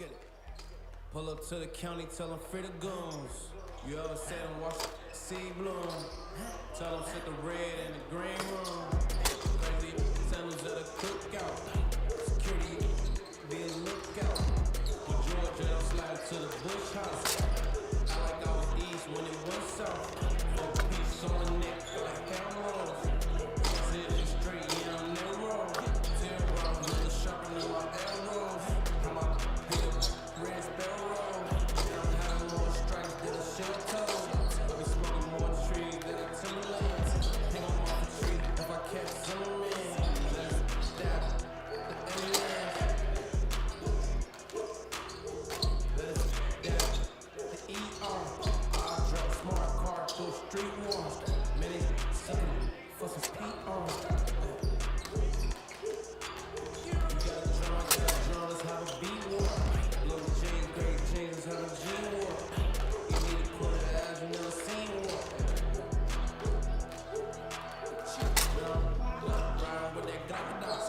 get it. Pull up to the county, tell them free the goons. You ever say them watch the sea bloom? Tell them sit the red in the green room. Crazy sandals at a cookout. Security be a lookout. For Georgia, I'm sliding to the Bush house. I like I was east when it went south. For peace on the neck, like cameras. Sitting straight, yeah, I'm narrow. Tear around, really sharpening my arrows. I'm a big red sparrow. And I'm having more strikes than a shell toe. I be smoking more trees than a Timberland. Hang on off the tree if I catch Zimmerman. Let's stab the aliens. Let's stab the ER. I drop smart car through street walls. Many sucking for some PR. You got a drum, let's have a beat war. Little jeans, great jeans, let's have a G war. You need to put it as you never seen war. Ride with that Glock.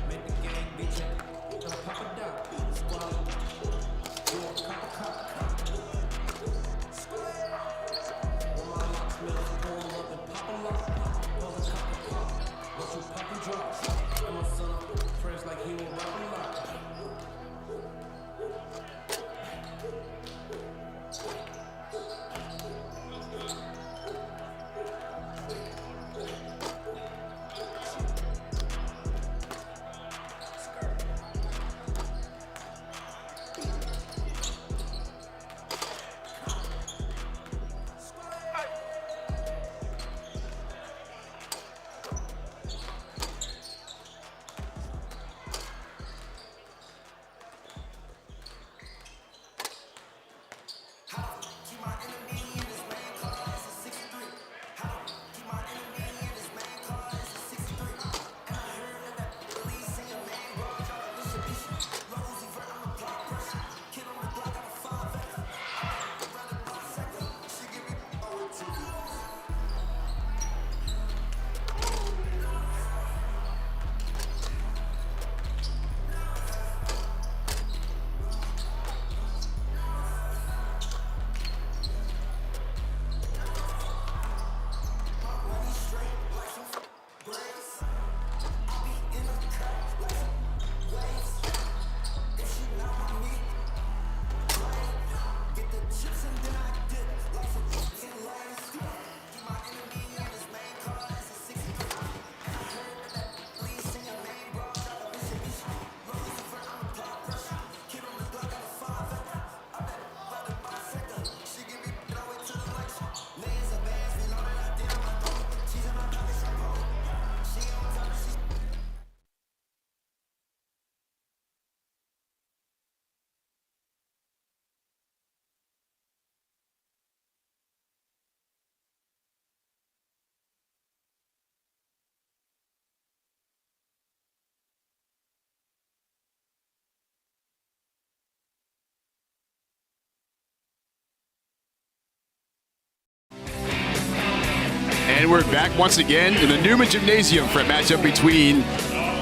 Make the gang beat you. Don't pop a dot. Squad. You a cop. When my locks mills pull up and pop a lock. Pull the pop. What you pop and drop. And my son fresh like he was rapping lock. And we're back once again in the Newman Gymnasium for a matchup between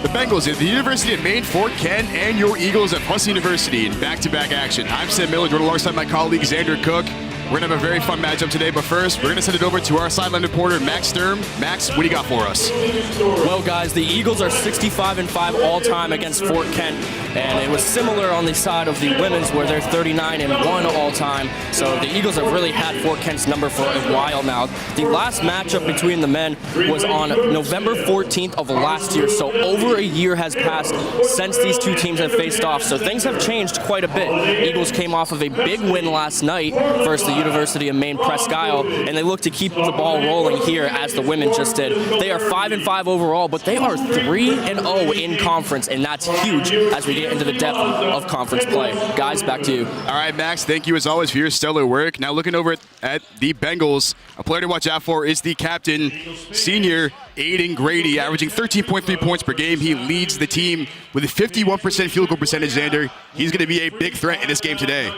the Bengals at the University of Maine, Fort Kent, and your Eagles at Husson University in back-to-back action. I'm Sam Miller, joined alongside my colleague Xander Cook. We're going to have a very fun matchup today, but first, we're going to send it over to our sideline reporter, Max Sturm. Max, what do you got for us? Well, guys, the Eagles are 65-5 all-time against Fort Kent, and it was similar on the side of the women's where they're 39-1 all-time. So the Eagles have really had Fort Kent's number for a while now. The last matchup between the men was on November 14th of last year, so over a year has passed since these two teams have faced off. So things have changed quite a bit. Eagles came off of a big win last night versus the University of Maine Presque Isle, and they look to keep the ball rolling here as the women just did. They are 5-5 overall, but they are 3-0 in conference, and that's huge as we get into the depth of conference play. Guys, back to you. All right, Max, thank you as always for your stellar work. Now looking over at the Bengals, a player to watch out for is the captain, senior Aiden Grady, averaging 13.3 points per game. He leads the team with a 51% field goal percentage, Xander. He's going to be a big threat in this game today.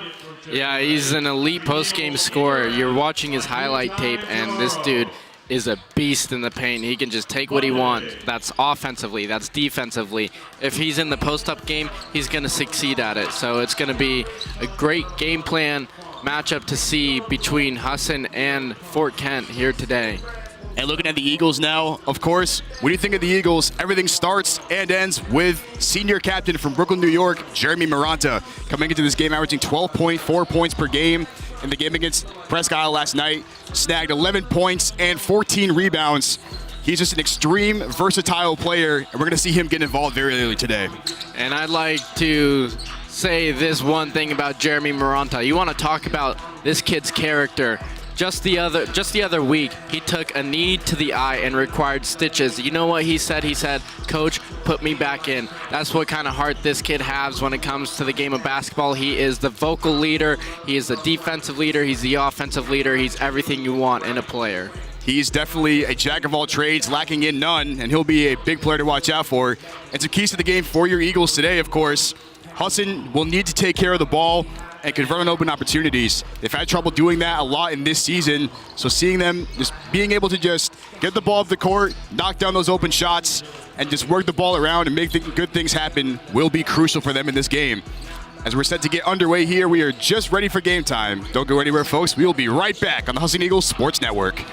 Yeah, he's an elite post-game scorer. You're watching his highlight tape, and this dude is a beast in the paint. He can just take what he wants. That's offensively, that's defensively. If he's in the post-up game, he's going to succeed at it. So it's going to be a great game plan matchup to see between Husson and Fort Kent here today. And looking at the Eagles now, of course, when you think of the Eagles, everything starts and ends with senior captain from Brooklyn, New York, Jeremy Maranta, coming into this game averaging 12.4 points per game. In the game against Presque Isle last night, snagged 11 points and 14 rebounds. He's just an extreme, versatile player, and we're going to see him get involved very early today. And I'd like to say this one thing about Jeremy Maranta. You want to talk about this kid's character. Just the other week, he took a knee to the eye and required stitches. You know what he said? He said, "Coach, put me back in." That's what kind of heart this kid has when it comes to the game of basketball. He is the vocal leader. He is the defensive leader. He's the offensive leader. He's everything you want in a player. He's definitely a jack of all trades, lacking in none, and he'll be a big player to watch out for. And some keys to the game for your Eagles today, of course. Husson will need to take care of the ball and convert on open opportunities. They've had trouble doing that a lot in this season, so seeing them just being able to just get the ball off the court, knock down those open shots, and just work the ball around and make good things happen will be crucial for them in this game. As we're set to get underway here, we are just ready for game time. Don't go anywhere, folks. We will be right back on the Husson Eagles Sports Network.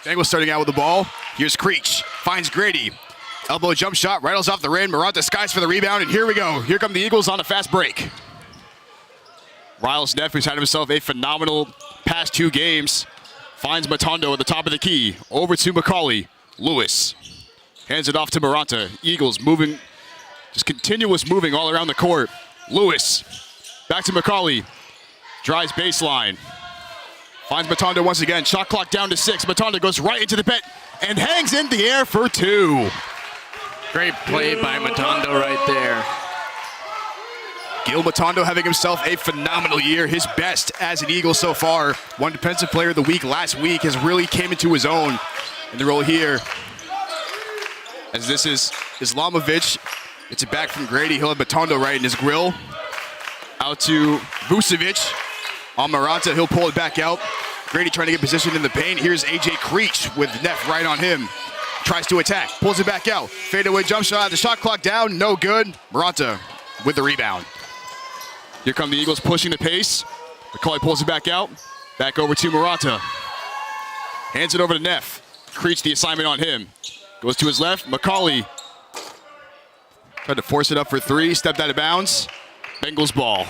Bengals starting out with the ball. Here's Creech, finds Grady. Elbow jump shot, rattles off the rim. Maranta skies for the rebound, and here we go. Here come the Eagles on a fast break. Riles Neff, who's had himself a phenomenal past 2 games, finds Matondo at the top of the key. Over to McCauley. Lewis hands it off to Maranta. Eagles moving, just continuous moving all around the court. Lewis, back to McCauley. Drives baseline. Finds Matondo once again. Shot clock down to 6. Matondo goes right into the pit and hangs in the air for 2. Great play by Matondo right there. Gil Matondo having himself a phenomenal year, his best as an Eagle so far. One defensive player of the week last week has really came into his own in the role here. As this is Islamovic. It's it back from Grady. He'll have Matondo right in his grill. Out to Vucevic. On Maranta, he'll pull it back out. Grady trying to get positioned in the paint. Here's A.J. Creech with Neff right on him. Tries to attack, pulls it back out. Fadeaway jump shot, the shot clock down, no good. Maranta with the rebound. Here come the Eagles pushing the pace. McCauley pulls it back out. Back over to Maranta. Hands it over to Neff. Creech the assignment on him. Goes to his left, McCauley. Tried to force it up for 3, stepped out of bounds. Bengals ball.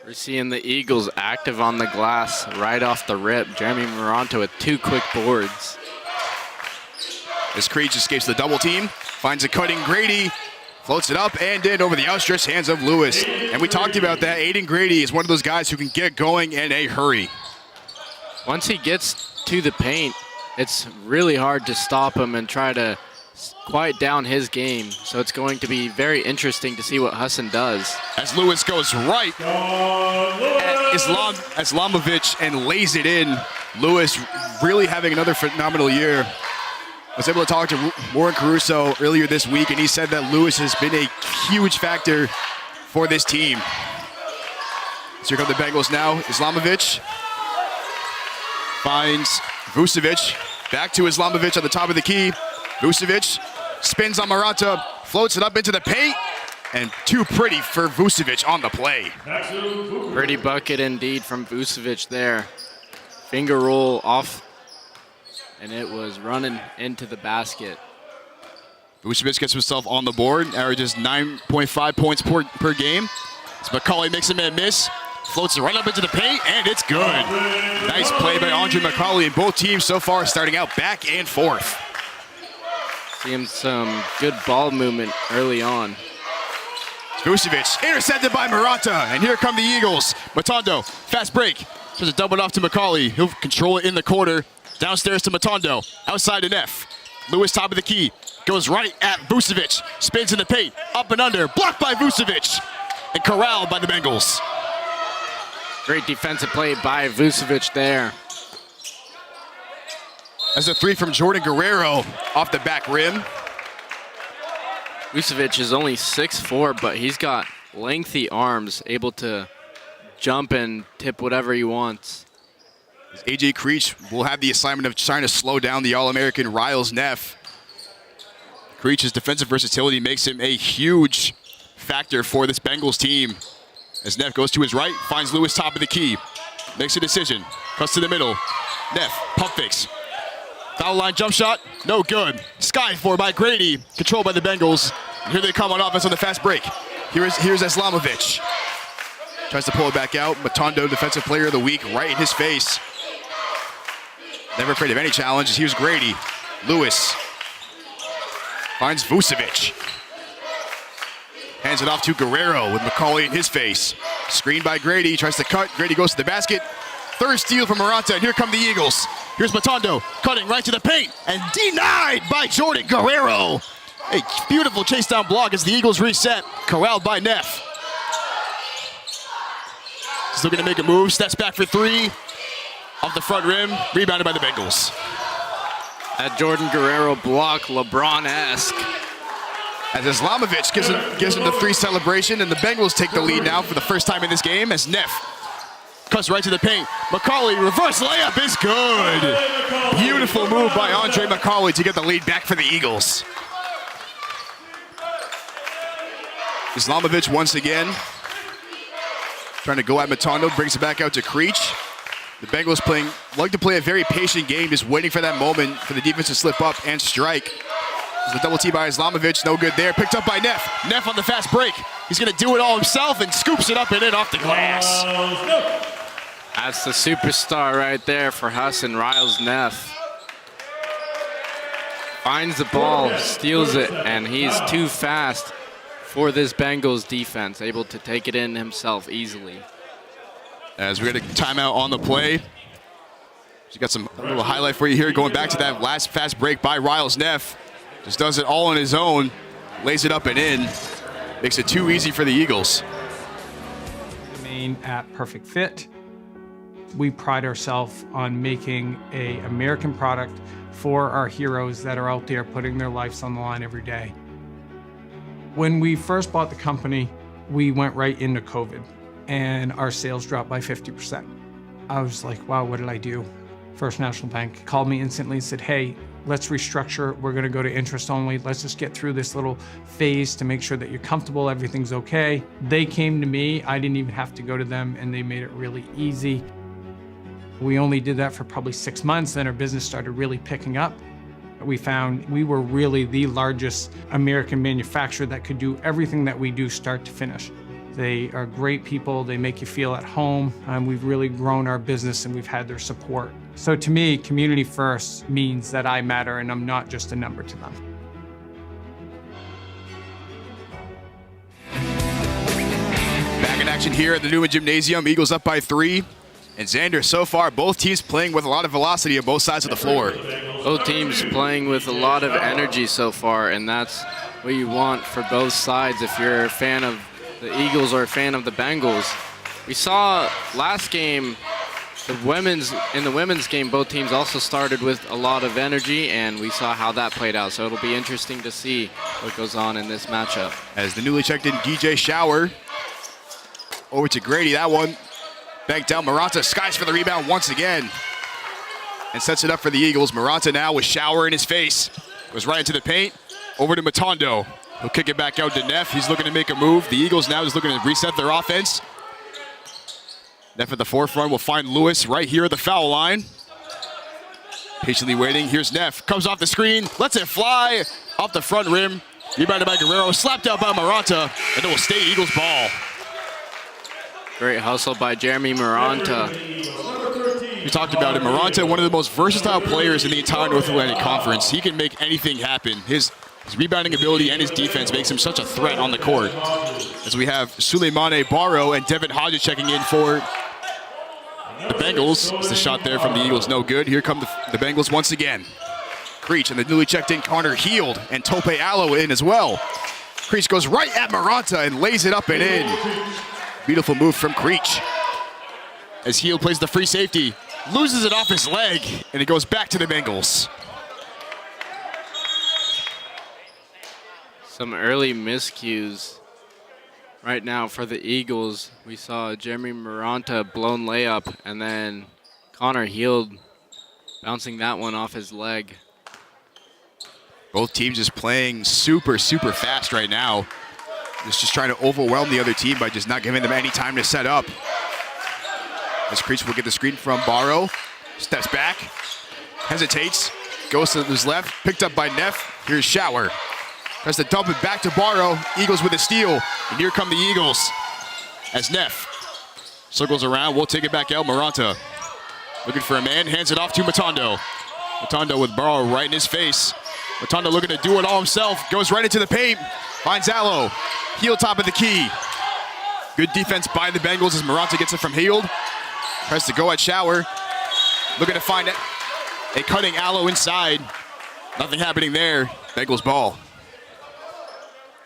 We're seeing the Eagles active on the glass right off the rip. Jeremy Maranta with 2 quick boards. As Creech escapes the double team, finds a cutting Grady, floats it up and in over the outstretched hands of Lewis. And we talked about that. Aiden Grady is one of those guys who can get going in a hurry. Once he gets to the paint, it's really hard to stop him and try to quiet down his game. So it's going to be very interesting to see what Husson does. As Lewis goes right at Islamovic and lays it in. Lewis really having another phenomenal year. I was able to talk to Warren Caruso earlier this week, and he said that Lewis has been a huge factor for this team. So here come the Bengals now. Islamovic finds Vucevic. Back to Islamovic at the top of the key. Vucevic spins on Maranta, floats it up into the paint, and too pretty for Vucevic on the play. Pretty bucket indeed from Vucevic there. Finger roll off, and it was running into the basket. Vucevic gets himself on the board, averages 9.5 points per game. As McCauley makes a man miss, floats it right up into the paint, and it's good. Nice play by Andre McCauley, and both teams so far starting out back and forth. Seeing some good ball movement early on. Vucevic intercepted by Maranta, and here come the Eagles. Matondo, fast break. Tries to double it off to McCauley. He'll control it in the corner. Downstairs to Matondo, outside to Neff. Lewis, top of the key, goes right at Vucevic. Spins in the paint, up and under, blocked by Vucevic, and corralled by the Bengals. Great defensive play by Vucevic there. As a three from Jordan Guerrero off the back rim. Vucevic is only 6'4", but he's got lengthy arms, able to jump and tip whatever he wants. A.J. Creech will have the assignment of trying to slow down the All-American Riles Neff. Creech's defensive versatility makes him a huge factor for this Bengals team. As Neff goes to his right, finds Lewis top of the key. Makes a decision, cuts to the middle. Neff, pump fakes. Foul line jump shot, no good. Sky for by Grady, controlled by the Bengals. And here they come on offense on the fast break. Here's Islamovic. Tries to pull it back out. Matondo, defensive player of the week, right in his face. Never afraid of any challenge. Here's Grady. Lewis finds Vucevic. Hands it off to Guerrero with McCauley in his face. Screened by Grady, tries to cut. Grady goes to the basket. Third steal from Maranta, and here come the Eagles. Here's Matondo, cutting right to the paint, and denied by Jordan Guerrero. A beautiful chase down block as the Eagles reset, corralled by Neff. Still gonna make a move, steps back for three. Off the front rim, rebounded by the Bengals. That Jordan Guerrero block, LeBron-esque. As Islamovic gives him the three celebration, and the Bengals take the lead now for the first time in this game as Neff cuts right to the paint. McCauley, reverse layup is good. Beautiful move by Andre McCauley to get the lead back for the Eagles. Islamovic once again trying to go at Matondo, brings it back out to Creech. The Bengals like to play a very patient game, just waiting for that moment for the defense to slip up and strike. There's a double T by Islamovic, no good there. Picked up by Neff. Neff on the fast break. He's gonna do it all himself and scoops it up and in off the glass. That's the superstar right there for Husson, Riles Neff. Finds the ball, steals it, and he's too fast for this Bengals defense, able to take it in himself easily. As we get a timeout on the play. She got a little highlight for you here, going back to that last fast break by Riles Neff. Just does it all on his own, lays it up and in. Makes it too easy for the Eagles. Maine at Perfect Fit. We pride ourselves on making an American product for our heroes that are out there putting their lives on the line every day. When we first bought the company, we went right into COVID and our sales dropped by 50%. I was like, wow, what did I do? First National Bank called me instantly and said, hey, let's restructure. We're gonna go to interest only. Let's just get through this little phase to make sure that you're comfortable, everything's okay. They came to me, I didn't even have to go to them, and they made it really easy. We only did that for probably 6 months, then our business started really picking up. We found we were really the largest American manufacturer that could do everything that we do start to finish. They are great people, they make you feel at home, and we've really grown our business and we've had their support. So to me, community first means that I matter and I'm not just a number to them. Back in action here at the Newman Gymnasium. Eagles up by 3. And Xander, so far, both teams playing with a lot of velocity on both sides of the floor. Both teams playing with a lot of energy so far, and that's what you want for both sides if you're a fan of the Eagles or a fan of the Bengals. We saw last game, in the women's game, both teams also started with a lot of energy, and we saw how that played out. So it'll be interesting to see what goes on in this matchup. As the newly checked in DJ Shower over to Grady, that one back down. Maranta skies for the rebound once again and sets it up for the Eagles. Maranta now with Shower in his face. Goes right into the paint, over to Matondo. He'll kick it back out to Neff. He's looking to make a move. The Eagles now just looking to reset their offense. Neff at the forefront will find Lewis right here at the foul line. Patiently waiting. Here's Neff. Comes off the screen. Lets it fly off the front rim. Rebounded by Guerrero. Slapped out by Maranta. And it will stay Eagles ball. Great hustle by Jeremy Maranta. We talked about it. Maranta, one of the most versatile players in the entire North Atlantic Conference. He can make anything happen. His rebounding ability and his defense makes him such a threat on the court. As we have Suleimane Barrow and Devin Hodges checking in for the Bengals. It's the shot there from the Eagles, no good. Here come the Bengals once again. Creech and the newly checked in Connor Heald and Tope Allo in as well. Creech goes right at Maranta and lays it up and in. Beautiful move from Creech. As Heald plays the free safety, loses it off his leg, and it goes back to the Bengals. Some early miscues right now for the Eagles. We saw Jeremy Maranta blown layup, and then Connor Heald bouncing that one off his leg. Both teams just playing super, super fast right now. Just trying to overwhelm the other team by just not giving them any time to set up. As Creech will get the screen from Barrow. Steps back, hesitates, goes to his left, picked up by Neff. Here's Shower. Tries to dump it back to Barrow. Eagles with a steal. And here come the Eagles. As Neff circles around, we'll take it back out. Maranta looking for a man, hands it off to Matondo. Matondo with Barrow right in his face. Matondo looking to do it all himself. Goes right into the paint. Finds Allo. Heald top of the key. Good defense by the Bengals as Maranta gets it from Heald. Tries to go at Shower. Looking to find a cutting Allo inside. Nothing happening there. Bengals ball.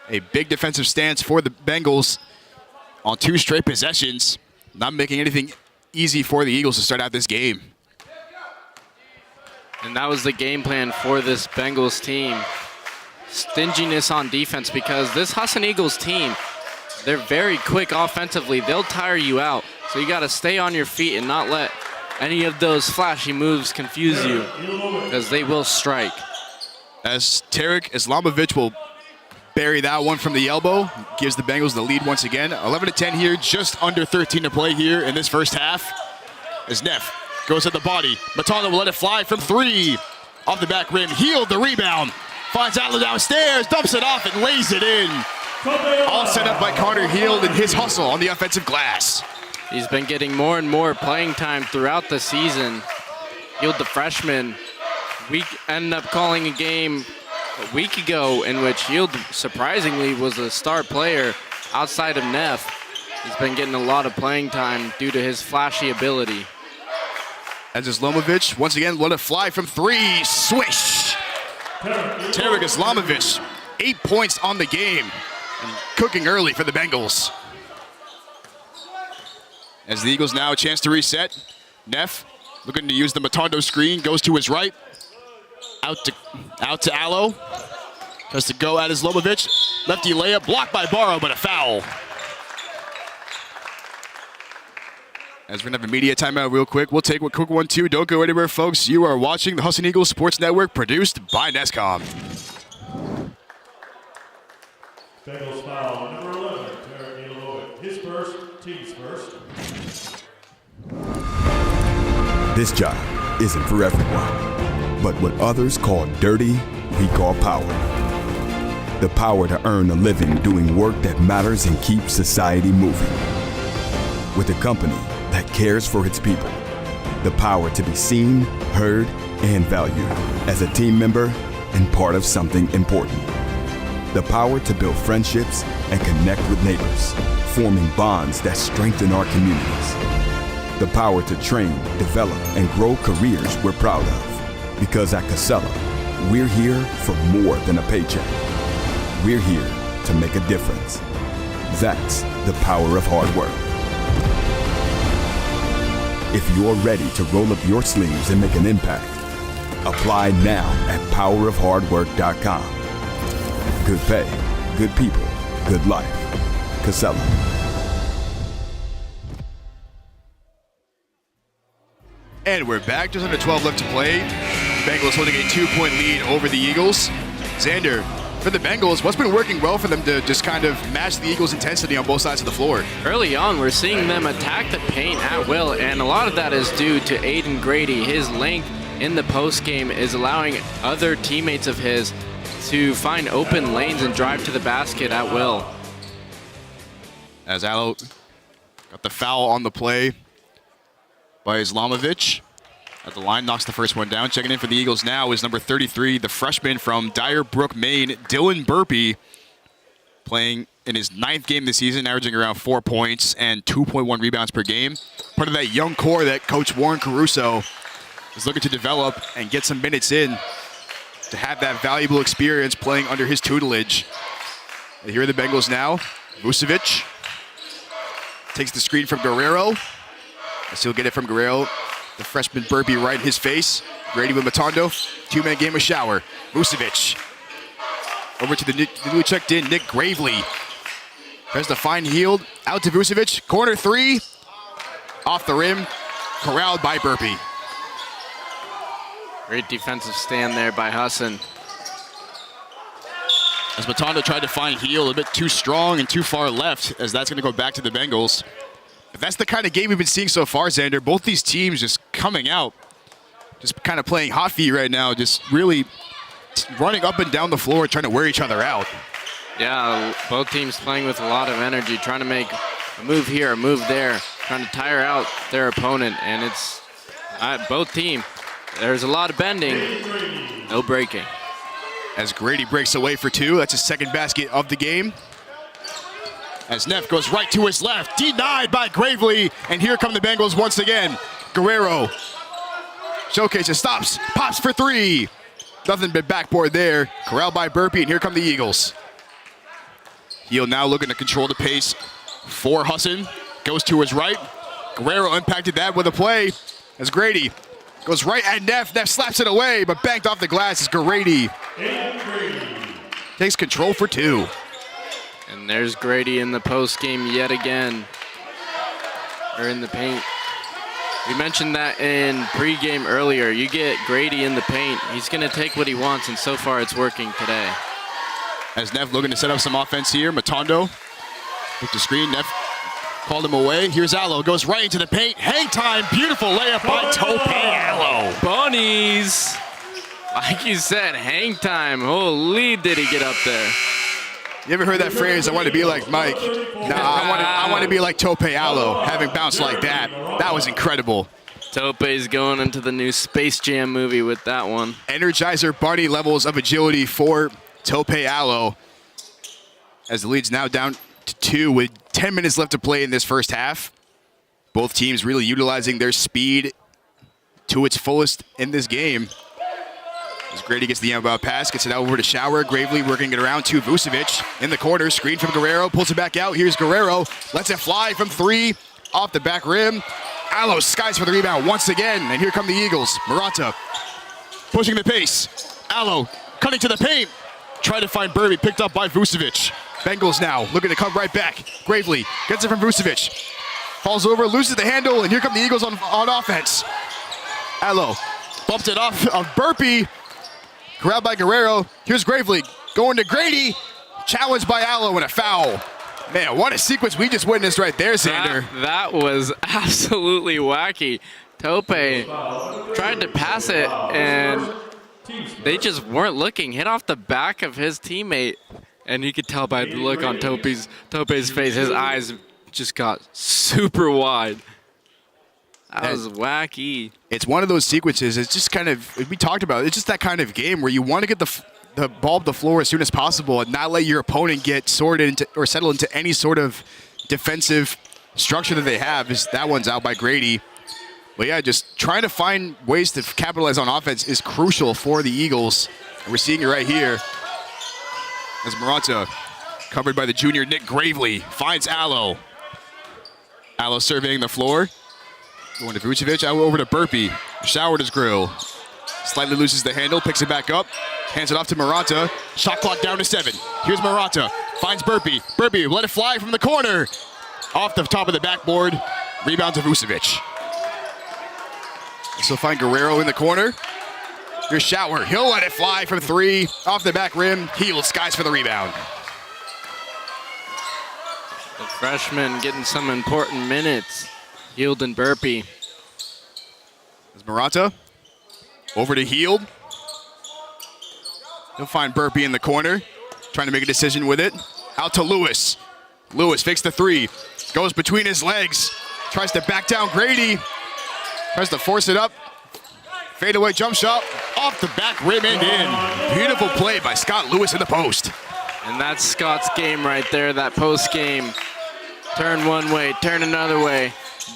A big defensive stance for the Bengals on 2 straight possessions. Not making anything easy for the Eagles to start out this game. And that was the game plan for this Bengals team. Stinginess on defense, because this Husson Eagles team, they're very quick offensively. They'll tire you out. So you got to stay on your feet and not let any of those flashy moves confuse you, because they will strike. As Tarek Islamovic will bury that one from the elbow, gives the Bengals the lead once again. 11-10 here, just under 13 to play here in this first half. As Neff goes at the body. Matondo will let it fly from 3. Off the back rim, Heald the rebound. Finds Allo downstairs, dumps it off and lays it in. All set up by Connor Heald and his hustle on the offensive glass. He's been getting more and more playing time throughout the season. Heald, the freshman, we ended up calling a game a week ago in which Heald surprisingly was a star player outside of Neff. He's been getting a lot of playing time due to his flashy ability. As Islamovic once again let it fly from 3. Swish! Tarek Islamovic, 8 points on the game and cooking early for the Bengals. As the Eagles now a chance to reset. Neff looking to use the Matondo screen, goes to his right. Out to Allo. Tries to go at Islamovic. Lefty layup, blocked by Barrow, but a foul. As we're going to have a media timeout real quick. We'll take a quick one, too. Don't go anywhere, folks. You are watching the Husson Eagles Sports Network, produced by NESCOM. Bengals foul, number 11, Tarek Islamovic. His first, team's first. This job isn't for everyone, but what others call dirty, we call power. The power to earn a living doing work that matters and keeps society moving. With a company that cares for its people. The power to be seen, heard, and valued as a team member and part of something important. The power to build friendships and connect with neighbors, forming bonds that strengthen our communities. The power to train, develop, and grow careers we're proud of. Because at Casella, we're here for more than a paycheck. We're here to make a difference. That's the power of hard work. If you're ready to roll up your sleeves and make an impact, apply now at powerofhardwork.com. Good pay, good people, good life. Casella. And we're back. Just under 12 left to play. Bengals holding a 2-point lead over the Eagles. Xander, for the Bengals, what's been working well for them to just kind of match the Eagles' intensity on both sides of the floor? Early on, we're seeing them attack the paint at will, and a lot of that is due to Aiden Grady. His length in the post game is allowing other teammates of his to find open lanes and drive to the basket at will. As Allo got the foul on the play by Islamovic. At the line, knocks the first one down. Checking in for the Eagles now is number 33, the freshman from Dyer Brook, Maine, Dylan Burpee, playing in his 9th game this season, averaging around 4 points and 2.1 rebounds per game. Part of that young core that Coach Warren Caruso is looking to develop and get some minutes in to have that valuable experience playing under his tutelage. And here are the Bengals now. Vucevic takes the screen from Guerrero. As he'll get it from Guerrero. The freshman Burpee right in his face. Grady with Matondo. 2-man game of shower. Vucevic. Over to the newly checked in Nick Gravely. Tries to find Hield. Out to Vucevic. Corner 3. Off the rim. Corralled by Burpee. Great defensive stand there by Husson. As Matondo tried to find Hield, a bit too strong and too far left, as that's going to go back to the Bengals. But that's the kind of game we've been seeing so far, Xander. Both these teams just coming out, just kind of playing hot feet right now, just really running up and down the floor, trying to wear each other out. Yeah, both teams playing with a lot of energy, trying to make a move here, a move there, trying to tire out their opponent. And it's both teams. There's a lot of bending, no breaking. As Grady breaks away for 2, that's his 2nd basket of the game. As Neff goes right to his left, denied by Gravely, and here come the Bengals once again. Guerrero showcases, stops, pops for 3. Nothing but backboard there. Corralled by Burpee, and here come the Eagles. Hield now looking to control the pace for Husson. Goes to his right. Guerrero impacted that with a play as Grady goes right at Neff. Neff slaps it away, but banked off the glass as Grady takes control for 2. And there's Grady in the post game yet again, or in the paint. We mentioned that in pregame earlier. You get Grady in the paint, he's going to take what he wants, and so far it's working today. As Neff looking to set up some offense here, Matondo with the screen. Neff called him away. Here's Allo, goes right into the paint. Hang time, beautiful layup by Tope Allo. Bunnies! Like you said, hang time. Holy, did he get up there. You ever heard that phrase, I want to be like Mike? Nah, I want to be like Tope Allo, having bounced like that. That was incredible. Tope's going into the new Space Jam movie with that one. Energizer Bunny levels of agility for Tope Allo. As the lead's now down to 2 with 10 minutes left to play in this first half. Both teams really utilizing their speed to its fullest in this game. As Grady gets the inbound pass, gets it out over to Shower. Gravely working it around to Vucevic. In the corner, screen from Guerrero, pulls it back out. Here's Guerrero, lets it fly from 3, off the back rim. Allo skies for the rebound once again, and here come the Eagles. Murata pushing the pace. Allo cutting to the paint. Try to find Burpee, picked up by Vucevic. Bengals now looking to come right back. Gravely gets it from Vucevic. Falls over, loses the handle, and here come the Eagles on offense. Allo bumps it off of Burpee. Corralled by Guerrero. Here's Gravely going to Grady. Challenged by Allo and a foul. Man, what a sequence we just witnessed right there, Xander. That was absolutely wacky. Tope tried to pass it, and they just weren't looking. Hit off the back of his teammate, and you could tell by the look on Tope's face. His eyes just got super wide. That was wacky. It's one of those sequences. It's just kind of, we talked about it, it's just that kind of game where you want to get the ball up the floor as soon as possible and not let your opponent get sorted into or settle into any sort of defensive structure that they have. Is that one's out by Grady. But yeah, just trying to find ways to capitalize on offense is crucial for the Eagles. And we're seeing it right here as Maranta, covered by the junior Nick Gravely, finds Allo. Allo surveying the floor. Going to Vucevic, out over to Burpee. Showered his grill. Slightly loses the handle, picks it back up. Hands it off to Maranta. Shot clock down to 7. Here's Maranta, finds Burpee. Burpee, let it fly from the corner. Off the top of the backboard. Rebound to Vucevic. So find Guerrero in the corner. Here's Shower. He'll let it fly from 3. Off the back rim. Heald skies for the rebound. The freshman getting some important minutes. Heald and Burpee. There's Maranta. Over to Heald. He'll find Burpee in the corner. Trying to make a decision with it. Out to Lewis. Lewis fakes the 3. Goes between his legs. Tries to back down Grady. Tries to force it up. Fadeaway jump shot. Off the back rim and in. Beautiful play by Scott Lewis in the post. And that's Scott's game right there, that post game. Turn one way, turn another way,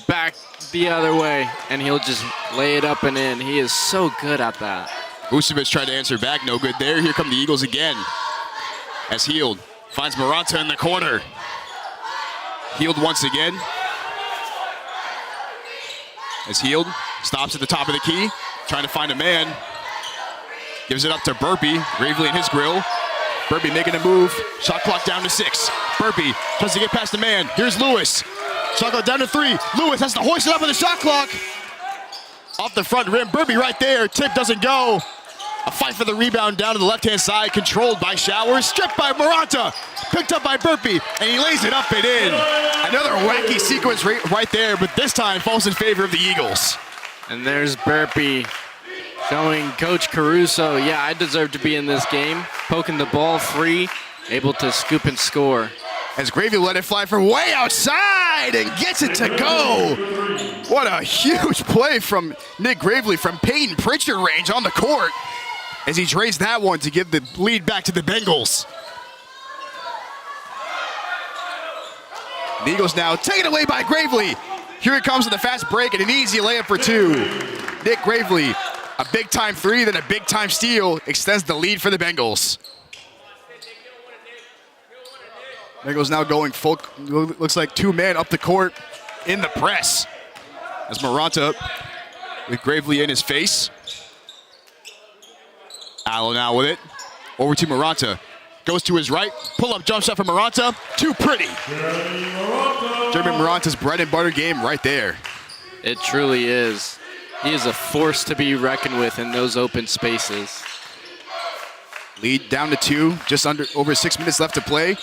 back the other way, and he'll just lay it up and in. He is so good at that. Vucevic tried to answer back, no good there. Here come the Eagles again. As Heald finds Maranta in the corner. Heald once again. As Heald stops at the top of the key, trying to find a man. Gives it up to Burpee, Gravely in his grill. Burpee making a move. Shot clock down to 6. Burpee tries to get past the man. Here's Lewis. Shot clock down to 3. Lewis has to hoist it up with the shot clock. Off the front rim. Burpee right there. Tip doesn't go. A fight for the rebound down to the left-hand side. Controlled by Showers. Stripped by Maranta. Picked up by Burpee. And he lays it up and in. Another wacky sequence right there, but this time falls in favor of the Eagles. And there's Burpee showing Coach Caruso, yeah, I deserve to be in this game. Poking the ball free, able to scoop and score. As Gravy let it fly from way outside and gets it to go. What a huge play from Nick Gravely from Peyton Pritchard range on the court as he trades that one to give the lead back to the Bengals. The Eagles now taken away by Gravely. Here it comes with a fast break and an easy layup for 2. Nick Gravely, a big-time 3, then a big-time steal, extends the lead for the Bengals. Bengals now going full, looks like 2-man up the court in the press. As Maranta with Gravely in his face. Allo now with it. Over to Maranta. Goes to his right. Pull-up jump shot from Maranta. Too pretty. Jeremy Maranta's bread and butter game right there. It truly is. He is a force to be reckoned with in those open spaces. Lead down to 2. Just over 6 minutes left to play.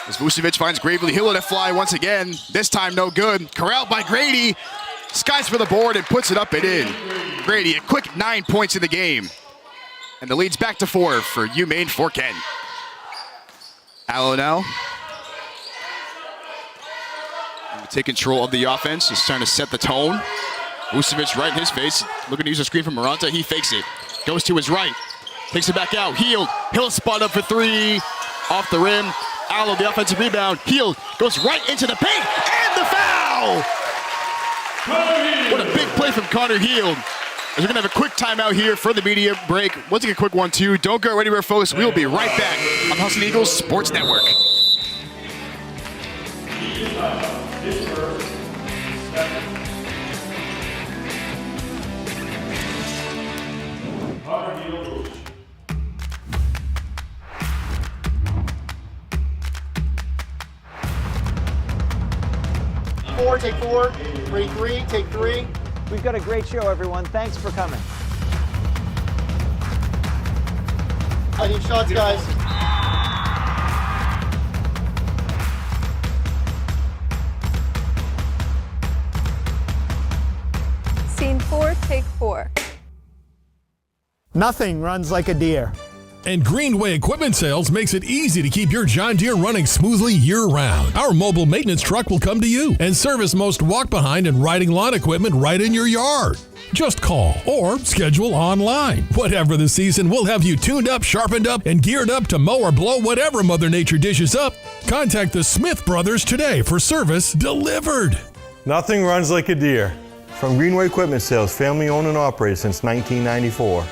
As Vucevic finds Gravely, he'll let it fly once again. This time no good. Corralled by Grady. Skies for the board and puts it up and in. Grady, a quick 9 points in the game. And the lead's back to 4 for UMaine for Kent. Allo now. Take control of the offense. He's trying to set the tone. Vucevic right in his face. Looking to use a screen from Maranta. He fakes it. Goes to his right. Takes it back out. Heald. He'll spot up for 3. Off the rim. Allo, the offensive rebound. Heald goes right into the paint. And the foul! What a big play from Connor Heald. We're going to have a quick timeout here for the media break. We'll take a quick one, too. Don't go anywhere, folks. We will be right back on the Husson Eagles Sports Network. Take 4, 3, take 3. We've got a great show, everyone. Thanks for coming. I need shots, guys. Scene 4, take 4. Nothing runs like a deer. And Greenway Equipment Sales makes it easy to keep your John Deere running smoothly year-round. Our mobile maintenance truck will come to you and service most walk-behind and riding lawn equipment right in your yard. Just call or schedule online. Whatever the season, we'll have you tuned up, sharpened up, and geared up to mow or blow whatever Mother Nature dishes up. Contact the Smith Brothers today for service delivered. Nothing runs like a Deere. From Greenway Equipment Sales, family owned and operated since 1994.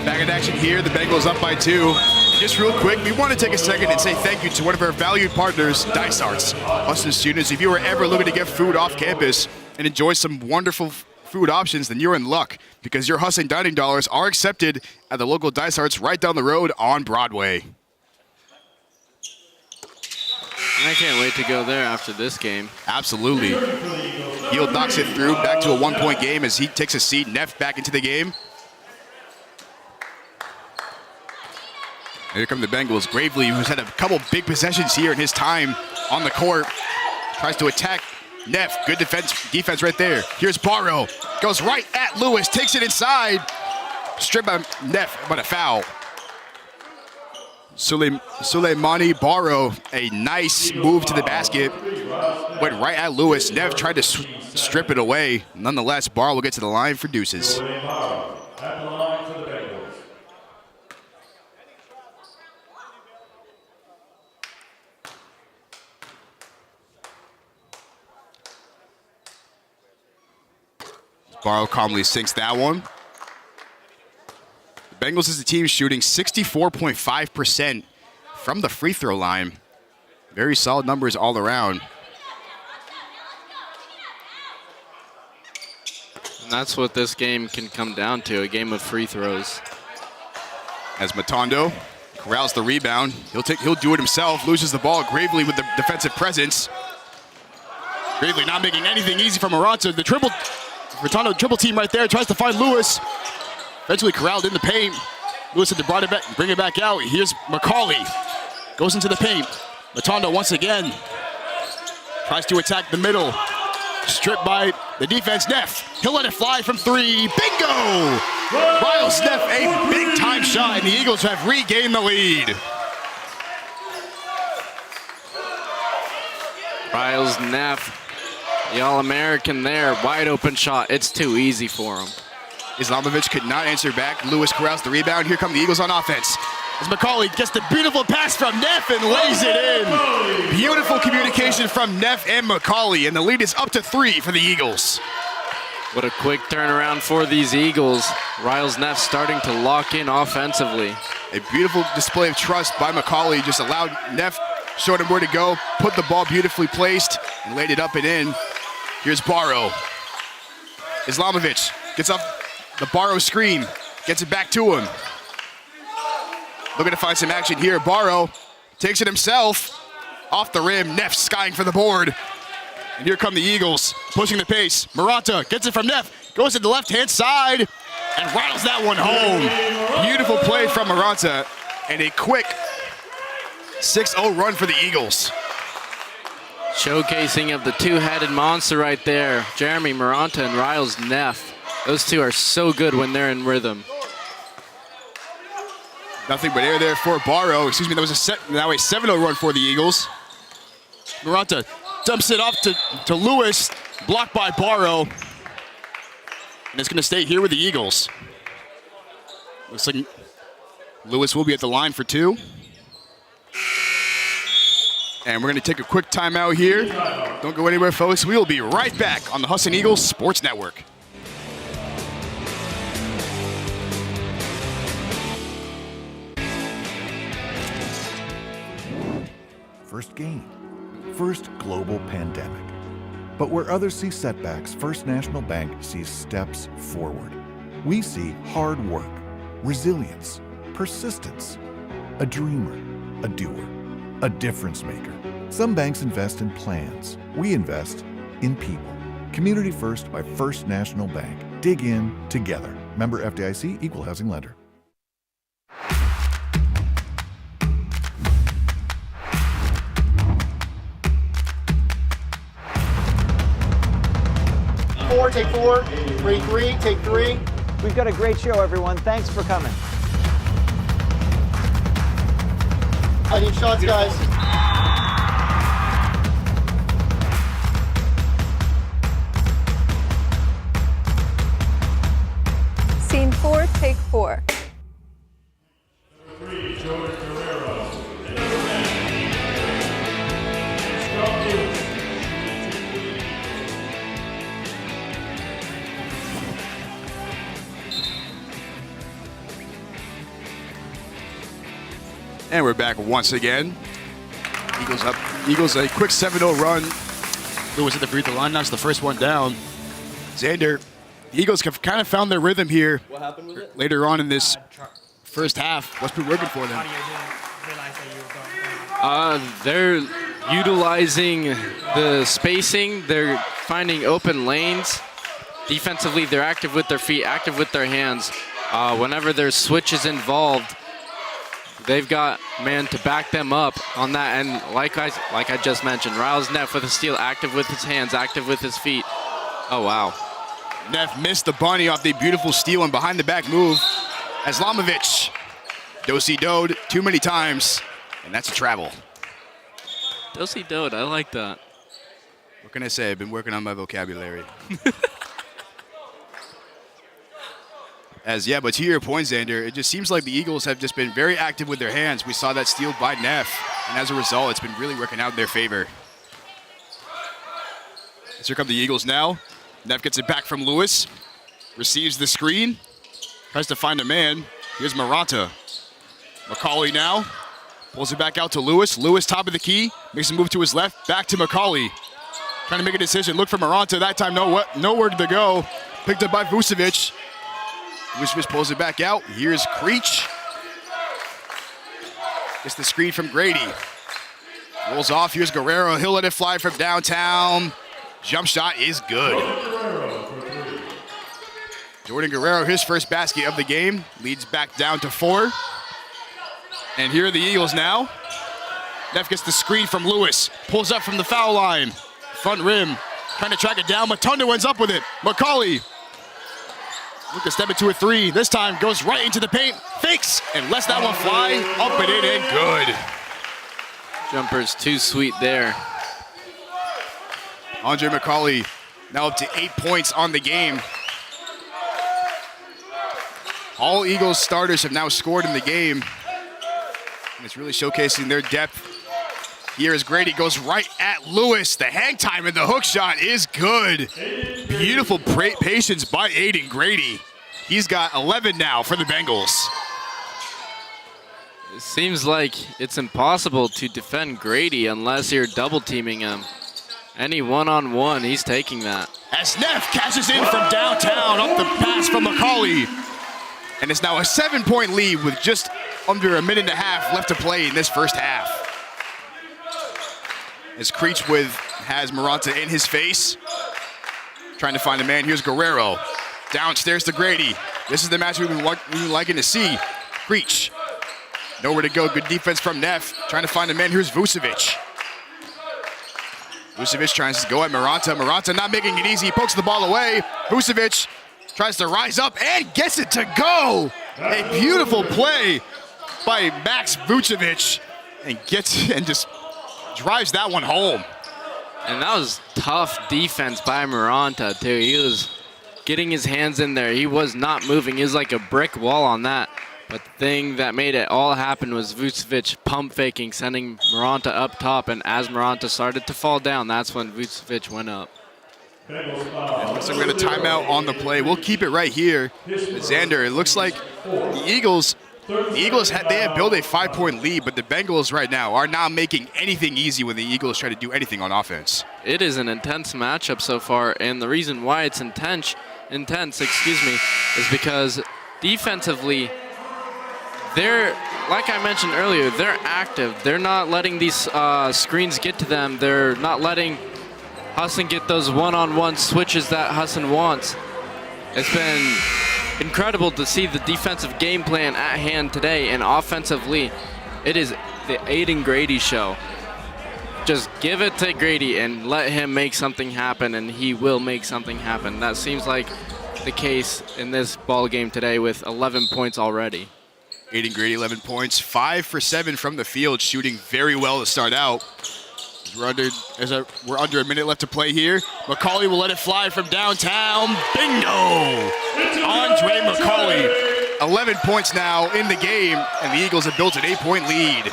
Back in action here, the Bengals up by 2. Just real quick, we want to take a second and say thank you to one of our valued partners, Dice Arts. Husson students, if you are ever looking to get food off campus and enjoy some wonderful food options, then you're in luck because your Husson dining dollars are accepted at the local Dice Arts right down the road on Broadway. I can't wait to go there after this game. Absolutely. Yield knocks it through, back to a 1-point game as he takes a seat. Neff back into the game. Here come the Bengals. Gravely, who's had a couple big possessions here in his time on the court, tries to attack Neff. Good defense right there. Here's Barrow. Goes right at Lewis. Takes it inside. Stripped by Neff, but a foul. Suleimani Barrow, a nice move to the basket. Went right at Lewis. Neff tried to strip it away. Nonetheless, Barrow will get to the line for deuces. Barrow calmly sinks that one. The Bengals is the team shooting 64.5% from the free throw line. Very solid numbers all around. And that's what this game can come down to, a game of free throws. As Matondo corrals the rebound, he'll do it himself, loses the ball. Gravely with the defensive presence. Gravely not making anything easy for Maranta. The Matondo triple team right there, tries to find Lewis. Eventually corralled in the paint. Lewis had to bring it back out. Here's McCauley. Goes into the paint. Matondo once again tries to attack the middle. Stripped by the defense. Neff, he'll let it fly from 3. Bingo! Riles Neff, a big time shot, and the Eagles have regained the lead. Riles Neff, the All-American there, wide open shot. It's too easy for him. Islamovich could not answer back. Lewis corrals the rebound. Here come the Eagles on offense. As McCauley gets the beautiful pass from Neff and lays it in. Beautiful communication from Neff and McCauley, and the lead is up to 3 for the Eagles. What a quick turnaround for these Eagles. Riles Neff starting to lock in offensively. A beautiful display of trust by McCauley. Just allowed Neff, showed him where to go, put the ball beautifully placed, and laid it up and in. Here's Barrow. Islamovich gets off the Barrow screen, gets it back to him. Looking to find some action here. Barrow takes it himself. Off the rim, Neff skying for the board. And here come the Eagles, pushing the pace. Maranta gets it from Neff, goes to the left-hand side, and rattles that one home. Beautiful play from Maranta, and a quick 6-0 run for the Eagles. Showcasing of the two-headed monster right there. Jeremy Maranta and Riles Neff. Those two are so good when they're in rhythm. Nothing but air there for Barrow. Excuse me, that was now a 7-0 run for the Eagles. Maranta dumps it off to Lewis, blocked by Barrow. And it's gonna stay here with the Eagles. Looks like Lewis will be at the line for 2. And we're gonna take a quick timeout here. Don't go anywhere, folks. We will be right back on the Husson Eagles Sports Network. First game, first global pandemic. But where others see setbacks, First National Bank sees steps forward. We see hard work, resilience, persistence, a dreamer, a doer, a difference maker. Some banks invest in plans. We invest in people. Community First by First National Bank. Dig in together. Member FDIC, Equal Housing Lender. Take 4, 3, take 3. We've got a great show, everyone. Thanks for coming. I need shots, guys. Scene 4, take 4. And we're back once again. Eagles up. Eagles a quick 7-0 run. Lewis at the free throw line. That's the first one down. Xander, the Eagles have kind of found their rhythm here. What happened with it? Later on in this first half. What's been working for them? They're utilizing the spacing. They're finding open lanes. Defensively, they're active with their feet, active with their hands. Whenever there's switches involved, they've got man to back them up on that. And like I just mentioned, Riles Neff with a steal, active with his hands, active with his feet. Oh, wow. Neff missed the bunny off the beautiful steal and behind the back move. Aslamovic. Do-si-doed too many times, and that's a travel. Do-si-doed, I like that. What can I say? I've been working on my vocabulary. But to your point, Xander, it just seems like the Eagles have just been very active with their hands. We saw that steal by Neff, and as a result, it's been really working out in their favor. As here come the Eagles now. Neff gets it back from Lewis, receives the screen, tries to find a man. Here's Maranta. McCauley now, pulls it back out to Lewis. Lewis, top of the key, makes a move to his left, back to McCauley. Trying to make a decision, look for Maranta. That time, nowhere to go. Picked up by Vucevic. Vucevic pulls it back out. Here's Creech. Gets the screen from Grady. Rolls off. Here's Guerrero. He'll let it fly from downtown. Jump shot is good. Jordan Guerrero, his first basket of the game, leads back down to 4. And here are the Eagles now. Neff gets the screen from Lewis. Pulls up from the foul line. Front rim. Trying to track it down. Matondo ends up with it. McCauley. Lucas step into a 3. This time goes right into the paint. Fakes and lets that one fly. Up and in and good. Jumper's too sweet there. Andre McCauley now up to 8 points on the game. All Eagles starters have now scored in the game. And it's really showcasing their depth. Here is Grady, goes right at Lewis. The hang time and the hook shot is good. Beautiful patience by Aiden Grady. He's got 11 now for the Bengals. It seems like it's impossible to defend Grady unless you're double teaming him. Any one-on-one, he's taking that. As Neff catches in from downtown, up the pass from McCauley. And it's now a 7-point lead with just under a minute and a half left to play in this first half. As Creech has Maranta in his face. Trying to find a man. Here's Guerrero. Downstairs to Grady. This is the match we've been liking to see. Creech. Nowhere to go. Good defense from Neff. Trying to find a man. Here's Vucevic. Vucevic tries to go at Maranta. Maranta not making it easy. He pokes the ball away. Vucevic tries to rise up and gets it to go. A beautiful play by Max Vucevic. And just drives that one home. And that was tough defense by Maranta, too. He was getting his hands in there. He was not moving. He was like a brick wall on that. But the thing that made it all happen was Vucevic pump faking, sending Maranta up top. And as Maranta started to fall down, that's when Vucevic went up. And looks like we're going to timeout on the play. We'll keep it right here. But Xander, it looks like the Eagles have built a 5-point lead, but the Bengals right now are not making anything easy when the Eagles try to do anything on offense. It is an intense matchup so far, and the reason why it's intense, is because defensively, they're, like I mentioned earlier, they're active. They're not letting these screens get to them. They're not letting Husson get those one-on-one switches that Husson wants. It's been incredible to see the defensive game plan at hand today, and offensively, it is the Aiden Grady show. Just give it to Grady and let him make something happen, and he will make something happen. That seems like the case in this ball game today with 11 points already. Aiden Grady, 11 points, 5 for 7 from the field, shooting very well to start out. We're under a minute left to play here. McCauley will let it fly from downtown. Bingo! Andre McCauley, 11 points now in the game, and the Eagles have built an 8-point lead.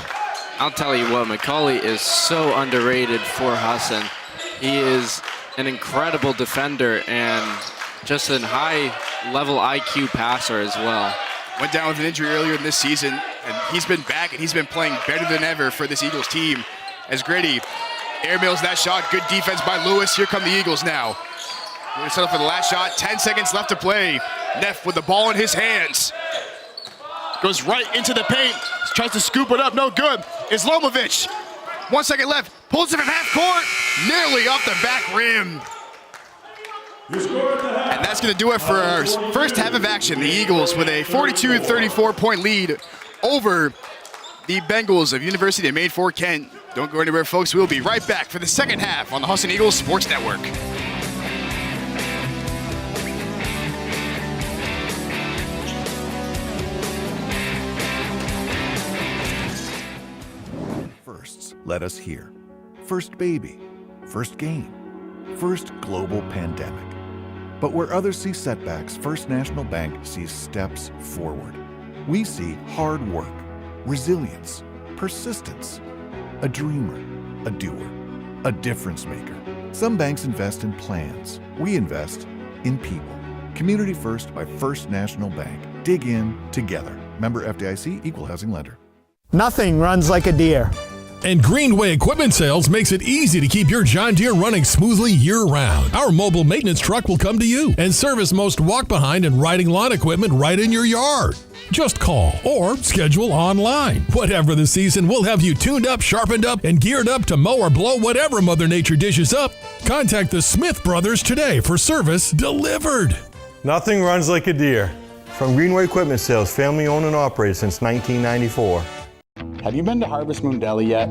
I'll tell you what, McCauley is so underrated for Husson. He is an incredible defender and just a high-level IQ passer as well. Went down with an injury earlier in this season, and he's been back, and he's been playing better than ever for this Eagles team. As Grady airmails that shot, good defense by Lewis. Here come the Eagles now. We're gonna set up for the last shot, 10 seconds left to play. Neff with the ball in his hands. Goes right into the paint, tries to scoop it up, no good. Islamovic, 1 second left, pulls it from half court, nearly off the back rim. And that's gonna do it for our first half of action. The Eagles with a 42-34 point lead over the Bengals of University of Maine Fort Kent. Don't go anywhere, folks. We'll be right back for the second half on the Husson Eagles Sports Network. Firsts, let us hear. First baby, first game, first global pandemic. But where others see setbacks, First National Bank sees steps forward. We see hard work, resilience, persistence, a dreamer, a doer, a difference maker. Some banks invest in plans. We invest in people. Community First by First National Bank. Dig in together. Member FDIC, Equal Housing Lender. Nothing runs like a deer. And Greenway Equipment Sales makes it easy to keep your John Deere running smoothly year-round. Our mobile maintenance truck will come to you and service most walk-behind and riding lawn equipment right in your yard. Just call or schedule online. Whatever the season, we'll have you tuned up, sharpened up, and geared up to mow or blow whatever Mother Nature dishes up. Contact the Smith Brothers today for service delivered. Nothing runs like a deer. From Greenway Equipment Sales, family owned and operated since 1994. Have you been to Harvest Moon Deli yet?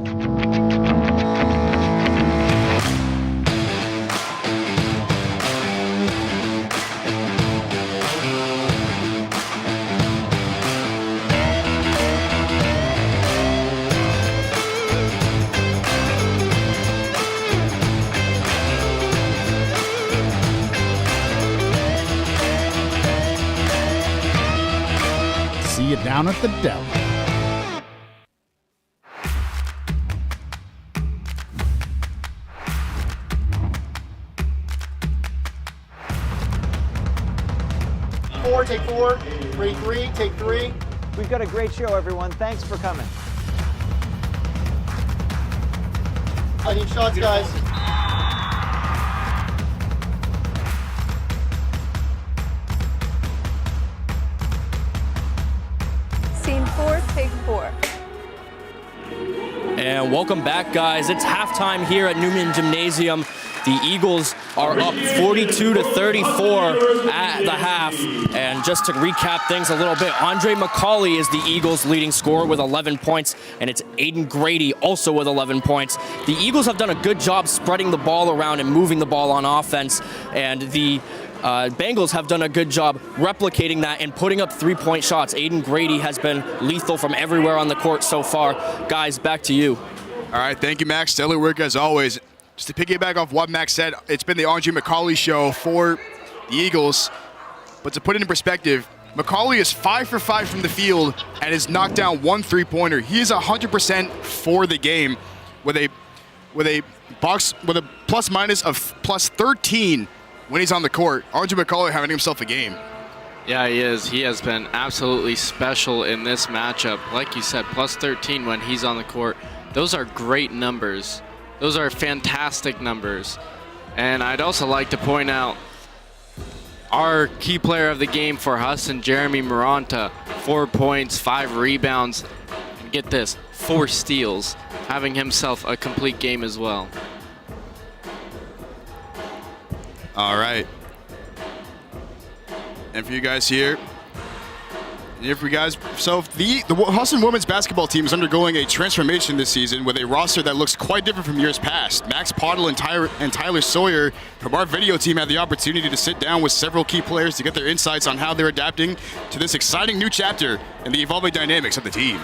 See you down at the deli. Take 4, 3, take 3. We've got a great show, everyone. Thanks for coming. I need shots, guys. Scene 4, take 4. And welcome back, guys. It's halftime here at Newman Gymnasium. The Eagles are up 42-34 at the half. And just to recap things a little bit, Andre McCauley is the Eagles' leading scorer with 11 points, and it's Aiden Grady also with 11 points. The Eagles have done a good job spreading the ball around and moving the ball on offense, and the Bengals have done a good job replicating that and putting up three-point shots. Aiden Grady has been lethal from everywhere on the court so far. Guys, back to you. All right, thank you, Max. Stellar work as always. Just to piggyback off what Max said, it's been the Andre McCauley show for the Eagles. But to put it in perspective, McCauley is 5 for 5 from the field and has knocked down 1 3-pointer. He is 100% for the game with a plus minus of plus 13 when he's on the court. Andre McCauley having himself a game. Yeah, he is. He has been absolutely special in this matchup. Like you said, plus 13 when he's on the court. Those are great numbers. Those are fantastic numbers. And I'd also like to point out our key player of the game for Husson, Jeremy Maranta, 4 points, 5 rebounds, and get this, 4 steals, having himself a complete game as well. All right. And for you guys here, Here for you guys. So the Husson women's basketball team is undergoing a transformation this season with a roster that looks quite different from years past. Max Pottle and Tyler Sawyer from our video team had the opportunity to sit down with several key players to get their insights on how they're adapting to this exciting new chapter and the evolving dynamics of the team.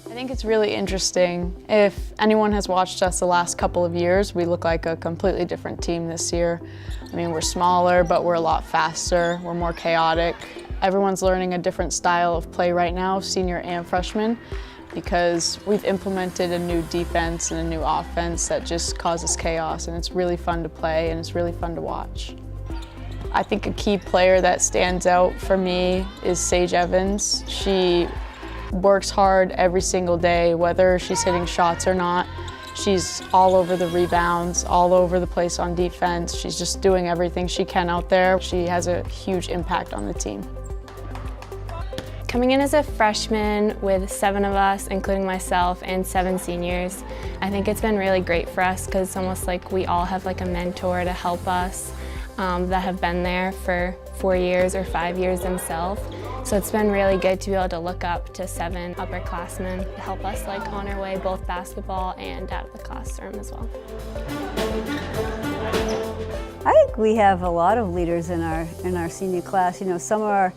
I think it's really interesting. If anyone has watched us the last couple of years, we look like a completely different team this year. I mean, we're smaller, but we're a lot faster. We're more chaotic. Everyone's learning a different style of play right now, senior and freshman, because we've implemented a new defense and a new offense that just causes chaos, and it's really fun to play and it's really fun to watch. I think a key player that stands out for me is Sage Evans. She works hard every single day, whether she's hitting shots or not. She's all over the rebounds, all over the place on defense. She's just doing everything she can out there. She has a huge impact on the team. Coming in as a freshman with 7 of us, including myself, and 7 seniors, I think it's been really great for us because it's almost like we all have like a mentor to help us that have been there for 4 years or 5 years themselves. So it's been really good to be able to look up to 7 upperclassmen to help us like on our way both basketball and out of the classroom as well. I think we have a lot of leaders in our senior class. You know, some are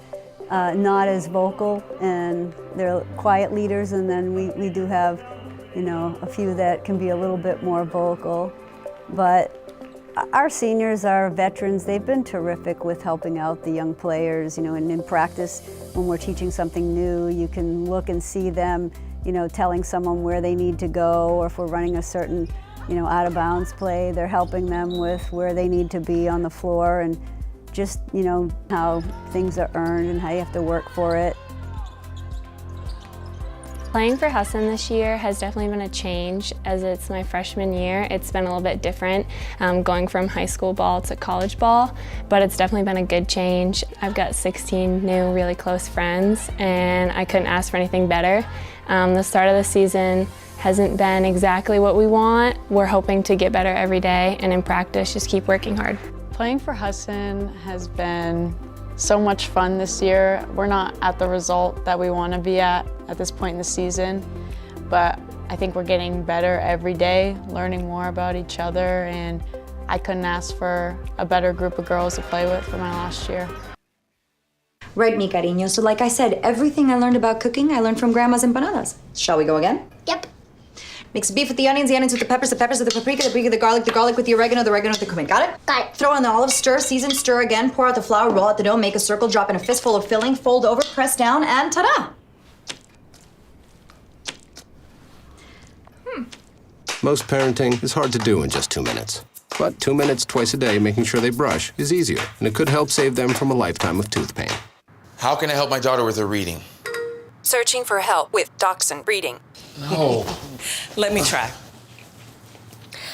not as vocal and they're quiet leaders, and then we do have, you know, a few that can be a little bit more vocal. But our seniors, our veterans, they've been terrific with helping out the young players, you know, and in practice, when we're teaching something new, you can look and see them, you know, telling someone where they need to go, or if we're running a certain, you know, out of bounds play, they're helping them with where they need to be on the floor, and just, you know, how things are earned and how you have to work for it. Playing for Husson this year has definitely been a change. As it's my freshman year, it's been a little bit different, going from high school ball to college ball, but it's definitely been a good change. I've got 16 new really close friends, and I couldn't ask for anything better. The start of the season hasn't been exactly what we want. We're hoping to get better every day, and in practice, just keep working hard. Playing for Husson has been so much fun this year. We're not at the result that we want to be at this point in the season, but I think we're getting better every day, learning more about each other, and I couldn't ask for a better group of girls to play with for my last year. Right, mi cariño. So like I said, everything I learned about cooking, I learned from Grandma's empanadas. Shall we go again? Yep. Mix beef with the onions with the peppers with the paprika the garlic with the oregano with the cumin. Got it? Got it. Throw on the olives, stir, season, stir again, pour out the flour, roll out the dough, make a circle, drop in a fistful of filling, fold over, press down, and ta-da! Most parenting is hard to do in just 2 minutes. But 2 minutes twice a day making sure they brush is easier, and it could help save them from a lifetime of tooth pain. How can I help my daughter with her reading? Searching for help with Dachshund Reading. No. Let me try.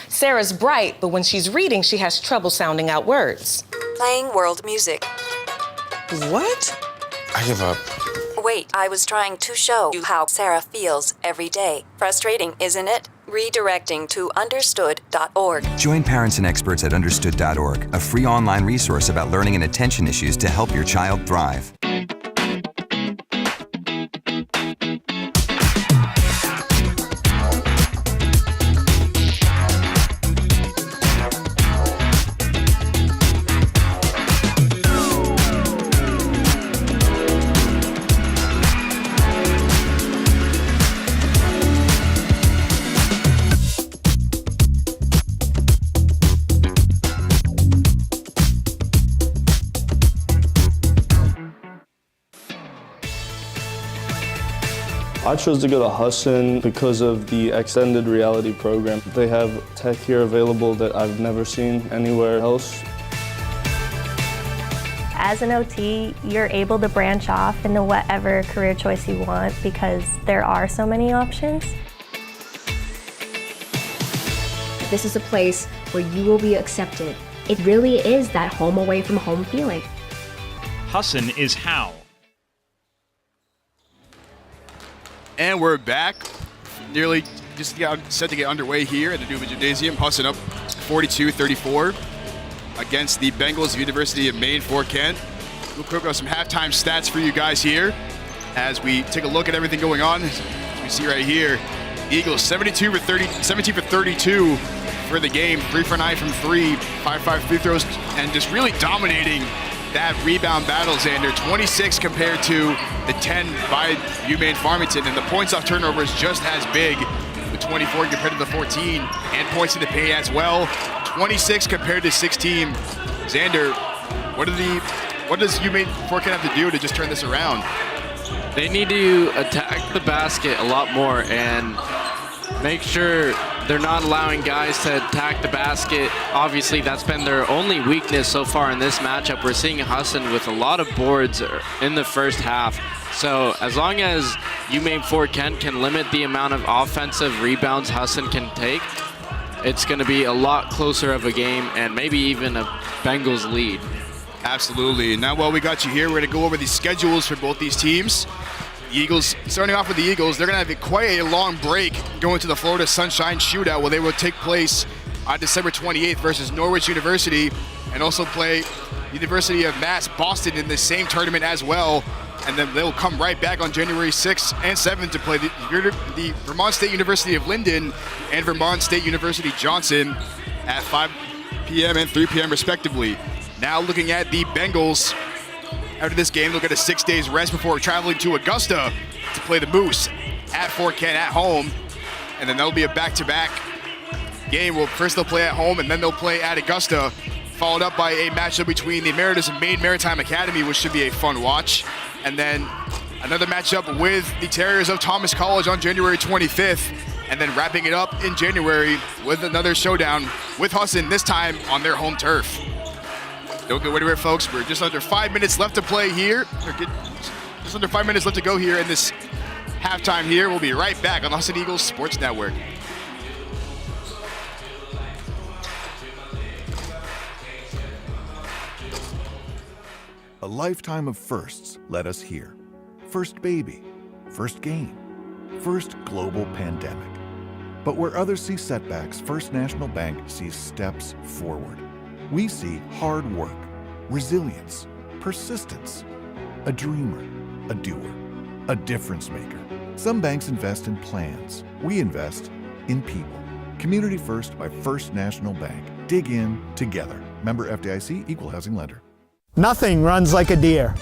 Sarah's bright, but when she's reading, she has trouble sounding out words. Playing world music. What? I give up. Wait, I was trying to show you how Sarah feels every day. Frustrating, isn't it? Redirecting to understood.org. Join parents and experts at understood.org, a free online resource about learning and attention issues to help your child thrive. I chose to go to Husson because of the extended reality program. They have tech here available that I've never seen anywhere else. As an OT, you're able to branch off into whatever career choice you want because there are so many options. This is a place where you will be accepted. It really is that home away from home feeling. Husson is how. And we're back. Nearly just set to get underway here at the Newman Gymnasium. Husson up 42-34. against the Bengals of University of Maine Fort Kent. Real quick, got some halftime stats for you guys here as we take a look at everything going on. As we see right here, Eagles 17 for 32 for the game, 3 for 9 from 3, 5 free throws, and just really dominating that rebound battle, Xander. 26 compared to the 10 by UMaine Farmington, and the points off turnover is just as big with 24 compared to the 14, and points in the paint as well. 26 compared to 16. Xander, what does UMaine Fort Kent have to do to just turn this around? They need to attack the basket a lot more and make sure they're not allowing guys to attack the basket. Obviously, that's been their only weakness so far in this matchup. We're seeing Husson with a lot of boards in the first half. So as long as UMaine Fort Kent can limit the amount of offensive rebounds Husson can take, it's going to be a lot closer of a game and maybe even a Bengals lead. Absolutely. Now, while we got you here, we're going to go over the schedules for both these teams. The Eagles, starting off with the Eagles, they're going to have quite a long break going to the Florida Sunshine Shootout, where they will take place on December 28th versus Norwich University, and also play University of Mass Boston in the same tournament as well. And then they'll come right back on January 6th and 7th to play the Vermont State University of Linden and Vermont State University Johnson at 5 p.m. and 3 p.m. respectively. Now looking at the Bengals, after this game, they'll get a 6 days rest before traveling to Augusta to play the Moose at Fort Kent at home. And then that'll be a back-to-back game. Well, first they'll play at home, and then they'll play at Augusta, followed up by a matchup between the Emeritus and Maine Maritime Academy, which should be a fun watch. And then another matchup with the Terriers of Thomas College on January 25th. And then wrapping it up in January with another showdown with Husson, this time on their home turf. Don't go anywhere, folks. We're just under 5 minutes left to play here. Just under 5 minutes left to go here in this halftime here. We'll be right back on the Husson Eagles Sports Network. A lifetime of firsts led us here. First baby, first game, first global pandemic. But where others see setbacks, First National Bank sees steps forward. We see hard work, resilience, persistence, a dreamer, a doer, a difference maker. Some banks invest in plans. We invest in people. Community First by First National Bank. Dig in together. Member FDIC, Equal Housing Lender. Nothing runs like a Deere.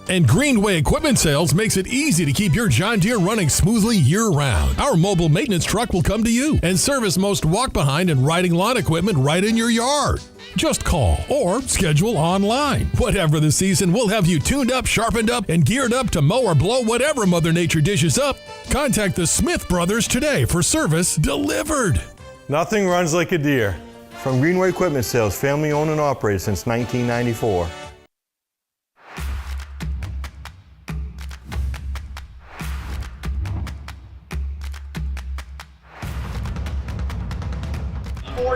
And Greenway Equipment Sales makes it easy to keep your John Deere running smoothly year-round. Our mobile maintenance truck will come to you and service most walk-behind and riding lawn equipment right in your yard. Just call or schedule online. Whatever the season, we'll have you tuned up, sharpened up, and geared up to mow or blow whatever Mother Nature dishes up. Contact the Smith Brothers today for service delivered. Nothing runs like a Deere. From Greenway Equipment Sales, family owned and operated since 1994.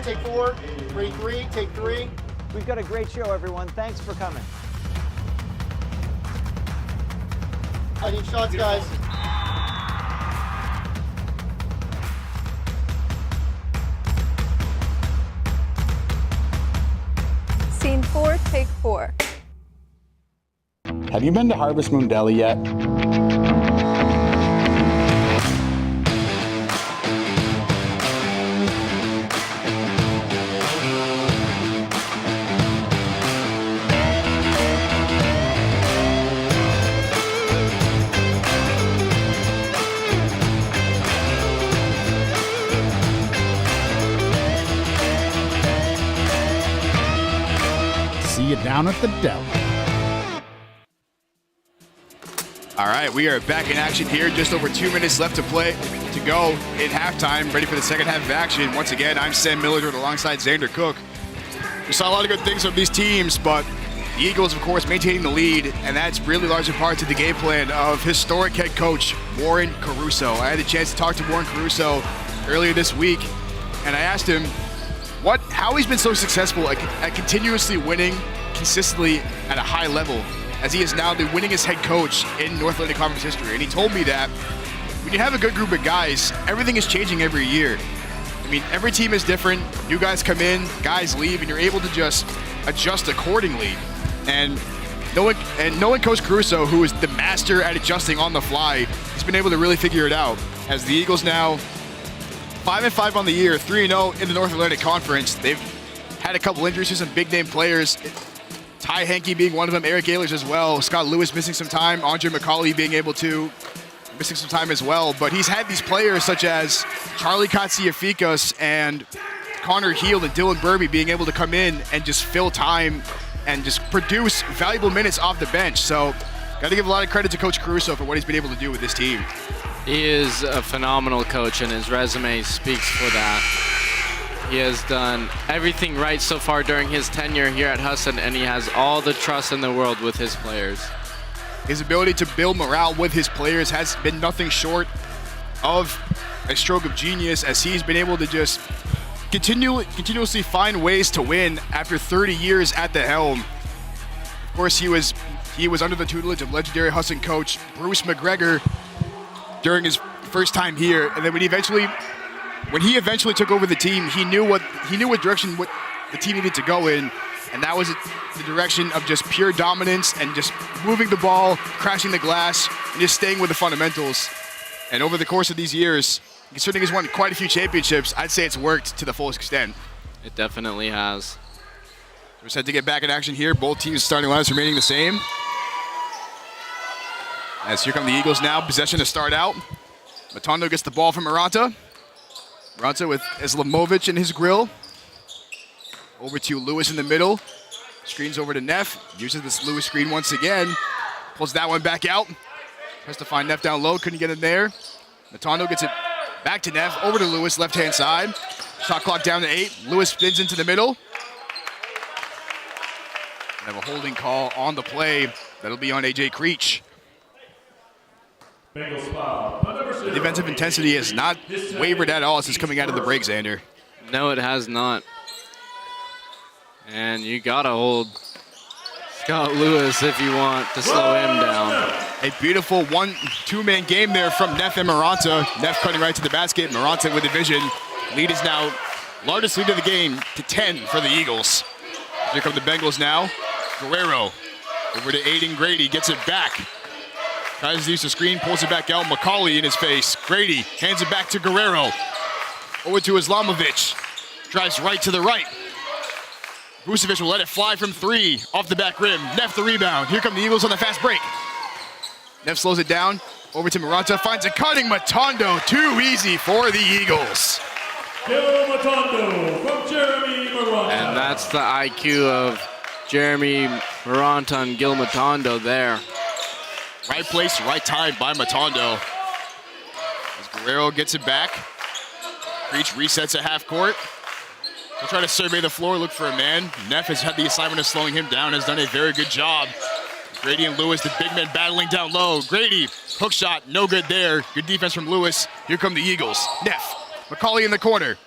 Take 4, 3, take 3. We've got a great show, everyone. Thanks for coming. I need shots, guys. Scene 4, take 4. Have you been to Harvest Moon Deli yet? See you down at the deli. All right, we are back in action here. Just over 2 minutes left to go in halftime. Ready for the second half of action. Once again, I'm Sam Millard alongside Xander Cook. We saw a lot of good things from these teams, but the Eagles, of course, maintaining the lead, and that's really large in part to the game plan of historic head coach Warren Caruso. I had a chance to talk to Warren Caruso earlier this week, and I asked him how he's been so successful at continuously winning consistently at a high level, as he is now the winningest head coach in North Atlantic Conference history. And he told me that when you have a good group of guys, everything is changing every year. I mean, every team is different. New guys come in, guys leave, and you're able to just adjust accordingly. And knowing Coach Caruso, who is the master at adjusting on the fly, has been able to really figure it out. As the Eagles now 5-5 on the year, 3-0 in the North Atlantic Conference. They've had a couple injuries to some big-name players. Ty Henke being one of them, Eric Ehlers as well. Scott Lewis missing some time, Andre McCauley being able to missing some time as well. But he's had these players such as Charlie Katsiafikas and Connor Heald and Dylan Burby being able to come in and just fill time and just produce valuable minutes off the bench. So got to give a lot of credit to Coach Caruso for what he's been able to do with this team. He is a phenomenal coach, and his resume speaks for that. He has done everything right so far during his tenure here at Husson, and he has all the trust in the world with his players. His ability to build morale with his players has been nothing short of a stroke of genius, as he's been able to just continuously find ways to win after 30 years at the helm. Of course, he was under the tutelage of legendary Husson coach Bruce McGregor during his first time here, and then when he eventually took over the team, he knew what direction the team needed to go in, and that was the direction of just pure dominance and just moving the ball, crashing the glass, and just staying with the fundamentals. And over the course of these years, considering he's won quite a few championships, I'd say it's worked to the fullest extent. It definitely has. We're set to get back in action here. Both teams' starting lines remaining the same. As here come the Eagles now, possession to start out. Matondo gets the ball from Maranta. Maranta with Islamovic in his grill. Over to Lewis in the middle. Screens over to Neff. Uses this Lewis screen once again. Pulls that one back out. Tries to find Neff down low, couldn't get in there. Matondo gets it back to Neff, over to Lewis, left-hand side. Shot clock down to 8. Lewis spins into the middle. We have a holding call on the play. That'll be on A.J. Creech. The defensive intensity has not wavered at all since coming out of the break, Xander. No, it has not. And you gotta hold Scott Lewis if you want to slow him down. A beautiful 1-2-man game there from Neff and Maranta. Neff cutting right to the basket. Maranta with the vision. Lead is now largest lead of the game to 10 for the Eagles. Here come the Bengals now. Guerrero over to Aiden Grady, gets it back. Tries to use the screen, pulls it back out. McCauley in his face. Grady hands it back to Guerrero. Over to Islamovic. Drives right to the right. Vucevic will let it fly from 3 off the back rim. Neff the rebound. Here come the Eagles on the fast break. Neff slows it down. Over to Maranta. Finds a cutting Matondo. Too easy for the Eagles. Gil Matondo from Jeremy Maranta. And that's the IQ of Jeremy Maranta and Gil Matondo there. Right place, right time by Matondo. As Guerrero gets it back. Creech resets at half court. He'll try to survey the floor, look for a man. Neff has had the assignment of slowing him down, has done a very good job. Grady and Lewis, the big men battling down low. Grady, hook shot, no good there. Good defense from Lewis. Here come the Eagles. Neff, McCauley in the corner.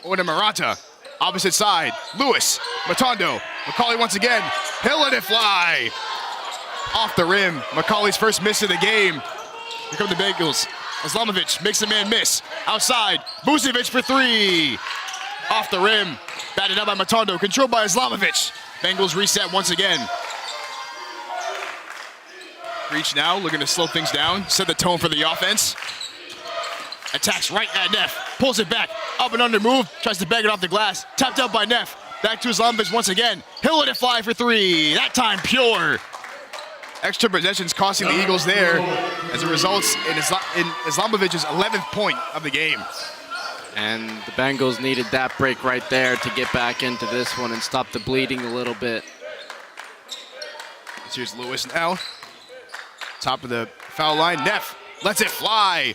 Over to Maranta, opposite side. Lewis, Matondo, McCauley once again. He'll let it fly. Off the rim, McCauley's first miss of the game. Here come the Bengals. Islamovic makes the man miss. Outside, Vucevic for 3. Off the rim, batted out by Matondo, controlled by Islamovic. Bengals reset once again. Reach now, looking to slow things down, set the tone for the offense. Attacks right at Neff, pulls it back, up and under move, tries to bag it off the glass, tapped out by Neff. Back to Islamovic once again. He'll let it fly for 3, that time pure. Extra possessions costing the Eagles there, as it results in Islamovic's 11th point of the game. And the Bengals needed that break right there to get back into this one and stop the bleeding a little bit. Here's Lewis now. Top of the foul line. Neff lets it fly.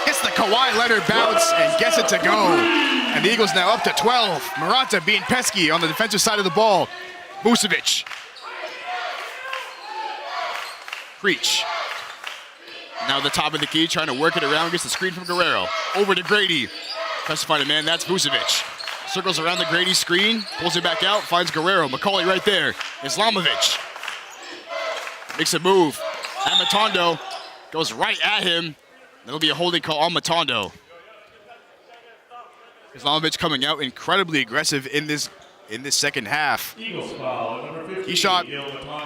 Gets the Kawhi Leonard bounce and gets it to go. And the Eagles now up to 12. Maranta being pesky on the defensive side of the ball. Vucevic. Creech. Now the top of the key, trying to work it around, gets the screen from Guerrero. Over to Grady. Tries to find a man, that's Vucevic. Circles around the Grady screen, pulls it back out, finds Guerrero. McCauley right there. Islamovic. Makes a move. And Matondo goes right at him. That'll be a holding call on Matondo. Islamovich coming out incredibly aggressive in this second half. He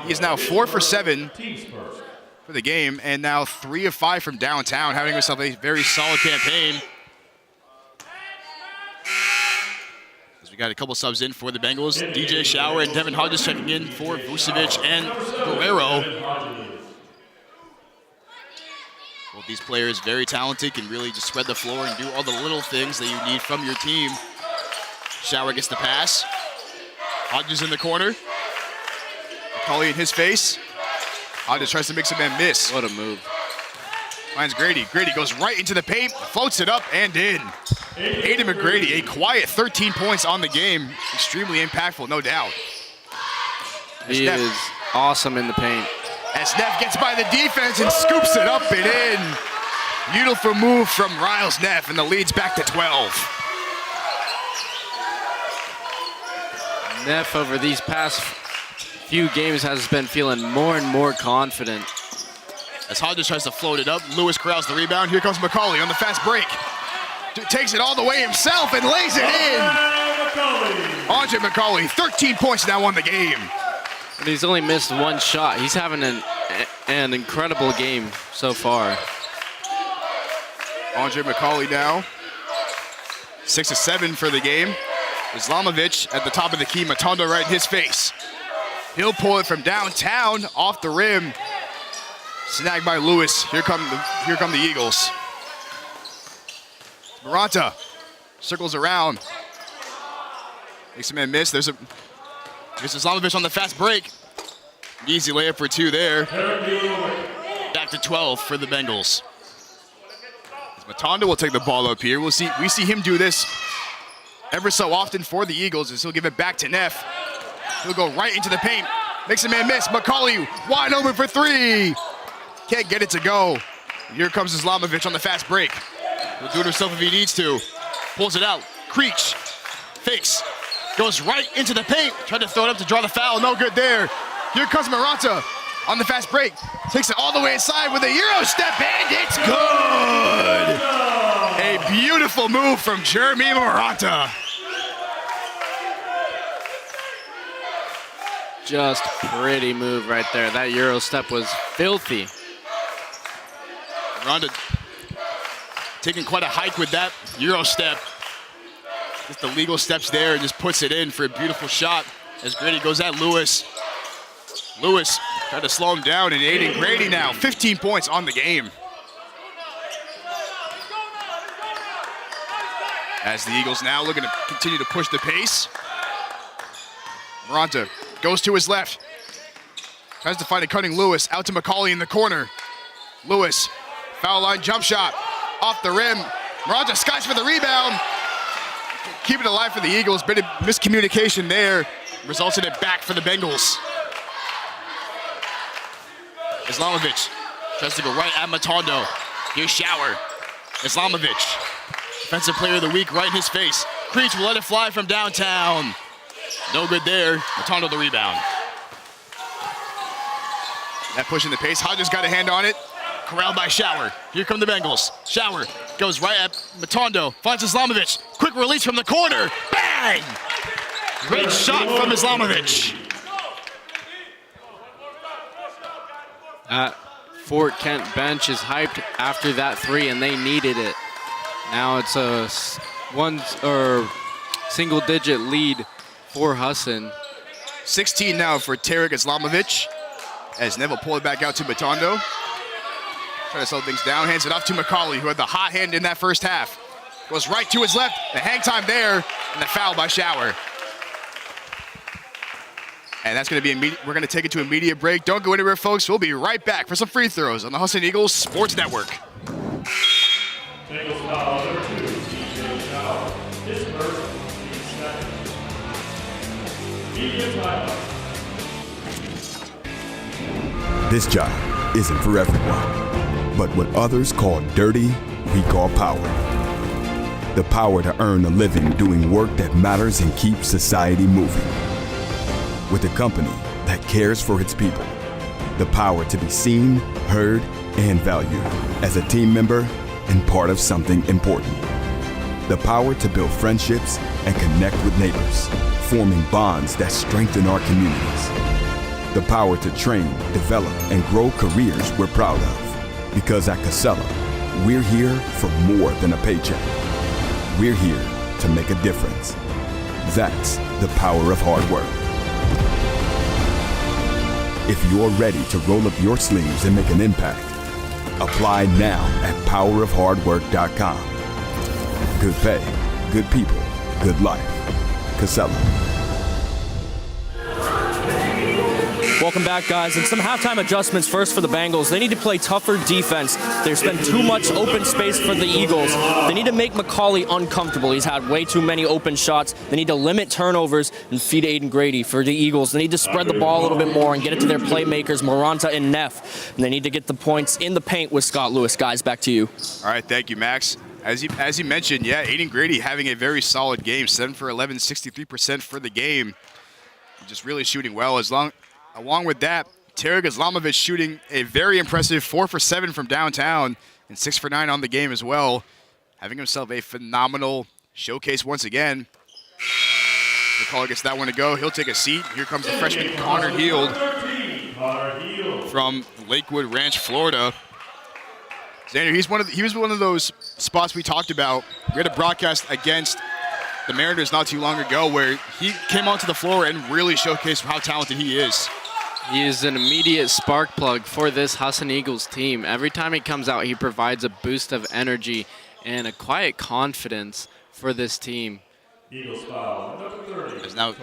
is now 4 for 7 for the game, and now 3 of 5 from downtown, having himself a very solid campaign. As we got a couple subs in for the Bengals, DJ Shower and Devin Hodges checking in for Vucevic and Guerrero. Both these players very talented, can really just spread the floor and do all the little things that you need from your team. Shower gets the pass. Hodges in the corner. McCauley in his face. Hodges tries to make some man miss. What a move. Finds Grady. Grady goes right into the paint, floats it up and in. Aiden McGrady, a quiet 13 points on the game. Extremely impactful, no doubt. He is awesome in the paint. As Neff gets by the defense and scoops it up and in. Beautiful move from Riles Neff, and the lead's back to 12. Neff over these past few games has been feeling more and more confident. As Hodges tries to float it up, Lewis corrals the rebound. Here comes McCauley on the fast break. Takes it all the way himself and lays it in. Andre McCauley, 13 points now on the game. And he's only missed one shot. He's having an incredible game so far. Andre McCauley now 6 of 7 for the game. Islamovich at the top of the key, Matondo right in his face. He'll pull it from downtown off the rim. Snagged by Lewis. Here come the Eagles. Maranta circles around. Makes a man miss. There's Islamovich on the fast break. Easy layup for 2 there. Back to 12 for the Bengals. Matondo will take the ball up here. We see him do this ever so often for the Eagles, as he'll give it back to Neff. He'll go right into the paint. Makes a man miss. McCauley wide open for 3. Can't get it to go. Here comes Islamovich on the fast break. He'll do it himself if he needs to. Pulls it out. Creech. Fakes. Goes right into the paint. Tried to throw it up to draw the foul. No good there. Here comes Maranta on the fast break. Takes it all the way inside with a Euro step, and it's good! A beautiful move from Jeremy Maranta. Just pretty move right there. That Euro step was filthy. Maranta taking quite a hike with that Euro step. Just the legal steps there and just puts it in for a beautiful shot as Grady goes at Lewis. Lewis tried to slow him down, and Aiden Grady now 15 points on the game. As the Eagles now looking to continue to push the pace. Maranta goes to his left. Tries to find a cutting Lewis out to McCauley in the corner. Lewis, foul line jump shot off the rim. Maranta skies for the rebound. Keep it alive for the Eagles. Bit of miscommunication there. Results in it back for the Bengals. Islamovich tries to go right at Matondo. Here's Shower. Islamovich, defensive player of the week, right in his face. Creech will let it fly from downtown. No good there. Matondo the rebound. That pushing the pace. Hodges got a hand on it. Corralled by Shower. Here come the Bengals. Shower goes right at Matondo. Finds Islamovich. Quick release from the corner. Bang! Great shot from Islamovich. Fort Kent bench is hyped after that 3, and they needed it. Now it's a single-digit lead for Husson. 16 now for Tarek Islamovich, as Neville pulled it back out to Matondo. Trying to slow things down, hands it off to McCauley, who had the hot hand in that first half. Goes right to his left, the hang time there, and the foul by Shower. And that's going to be we're going to take it to a media break. Don't go anywhere, folks. We'll be right back for some free throws on the Husson Eagles Sports Network. This job isn't for everyone, but what others call dirty, we call power. The power to earn a living doing work that matters and keeps society moving. With a company that cares for its people. The power to be seen, heard, and valued as a team member and part of something important. The power to build friendships and connect with neighbors, forming bonds that strengthen our communities. The power to train, develop, and grow careers we're proud of. Because at Casella, we're here for more than a paycheck. We're here to make a difference. That's the power of hard work. If you're ready to roll up your sleeves and make an impact, apply now at powerofhardwork.com. Good pay, good people, good life. Casella. Welcome back, guys. And some halftime adjustments first for the Bengals. They need to play tougher defense. There's been too much open space for the Eagles. They need to make McCauley uncomfortable. He's had way too many open shots. They need to limit turnovers and feed Aiden Grady for the Eagles. They need to spread the ball a little bit more and get it to their playmakers, Maranta and Neff. And they need to get the points in the paint with Scott Lewis. Guys, back to you. All right, thank you, Max. As you mentioned, yeah, Aiden Grady having a very solid game. 7 for 11, 63% for the game. Just really shooting well. Along with that, Terry Islamovic shooting a very impressive 4 for 7 from downtown and 6 for 9 on the game as well. Having himself a phenomenal showcase once again. The caller gets that one to go. He'll take a seat. Here comes the freshman Connor Heald from Lakewood Ranch, Florida. Xander, he was one of those spots we talked about. We had a broadcast against the Mariners not too long ago where he came onto the floor and really showcased how talented he is. He is an immediate spark plug for this Husson Eagles team. Every time he comes out, he provides a boost of energy and a quiet confidence for this team. As now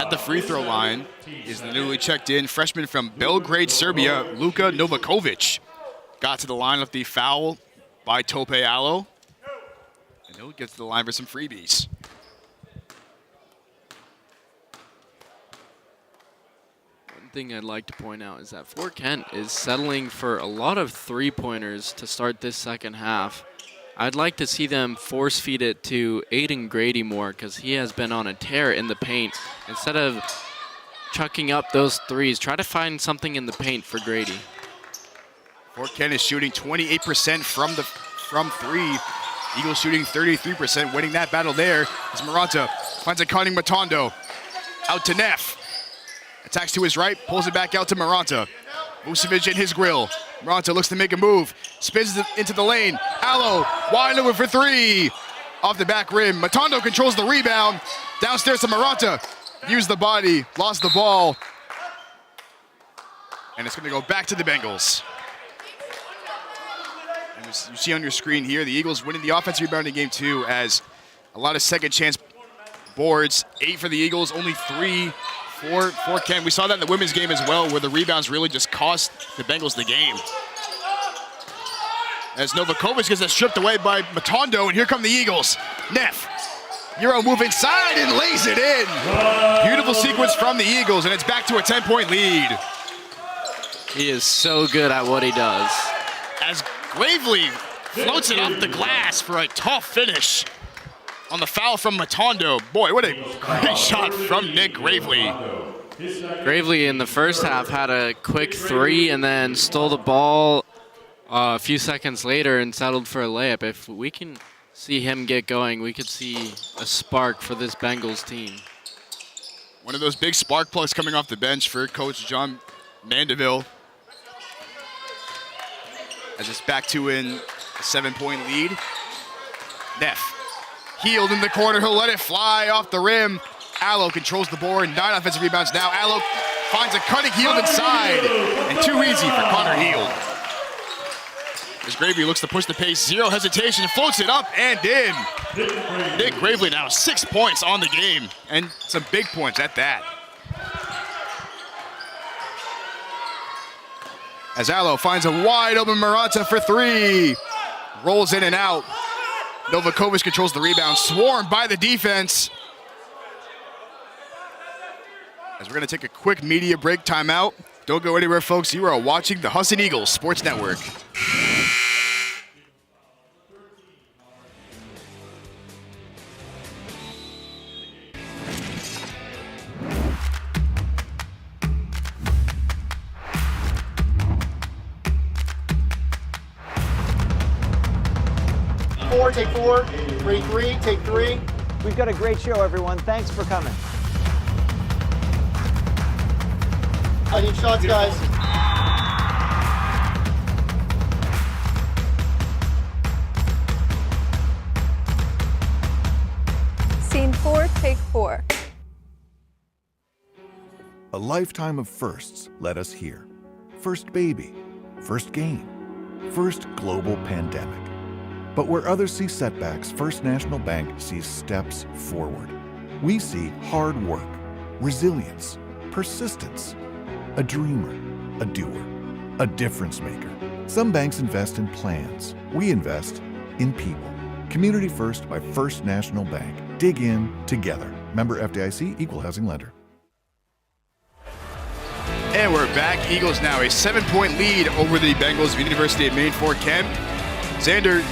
at the free throw line is the newly checked in freshman from Belgrade, Serbia, Luka Novakovic. Got to the line with the foul by Tope Alo. And he'll get to the line for some freebies. One thing I'd like to point out is that Fort Kent is settling for a lot of three-pointers to start this second half. I'd like to see them force feed it to Aiden Grady more because he has been on a tear in the paint. Instead of chucking up those threes, try to find something in the paint for Grady. Fort Kent is shooting 28% from three. Eagles shooting 33%. Winning that battle there is Maranta. Finds a cunning Matondo. Out to Neff. Attacks to his right, pulls it back out to Maranta. Vucevic in his grill. Maranta looks to make a move. Spins it into the lane. Alo wide open for three. Off the back rim. Matondo controls the rebound. Downstairs to Maranta. Used the body, lost the ball. And it's going to go back to the Bengals. And you see on your screen here, the Eagles winning the offensive rebounding game too, as a lot of second chance boards. 8 for the Eagles, only 3 for Kent. We saw that in the women's game as well, where the rebounds really just cost the Bengals the game. As Novakovic gets that stripped away by Matondo, and here come the Eagles. Neff, Euro move inside and lays it in. Beautiful sequence from the Eagles, and it's back to a 10-point lead. He is so good at what he does. As Gravely floats it off the glass for a tough finish on the foul from Matondo. Boy, what a great shot from Nick Gravely. Gravely in the first half had a quick three and then stole the ball a few seconds later and settled for a layup. If we can see him get going, we could see a spark for this Bengals team. One of those big spark plugs coming off the bench for Coach John Mandeville. As it's back to a 7-point lead. Neff. Heald in the corner, he'll let it fly off the rim. Alo controls the board, 9 offensive rebounds now. Alo finds a cutting Heald inside, and too easy for Connor Heald. As Gravely looks to push the pace, 0 hesitation, floats it up and in. Nick Gravely now 6 points on the game, and some big points at that. As Alo finds a wide open Maranta for 3. Rolls in and out. Novakovic controls the rebound, swarmed by the defense. As we're going to take a quick media break timeout. Don't go anywhere, folks. You are watching the Husson Eagles Sports Network. take 4. 3-3, take 3. We've got a great show, everyone. Thanks for coming. I need shots, guys. Scene 4, take 4. A lifetime of firsts led us here. First baby, first game, first global pandemic. But where others see setbacks, First National Bank sees steps forward. We see hard work, resilience, persistence, a dreamer, a doer, a difference maker. Some banks invest in plans. We invest in people. Community First by First National Bank. Dig in together. Member FDIC, Equal Housing Lender. And we're back. Eagles now a 7-point lead over the Bengals of University of Maine Fort Kent. Xander,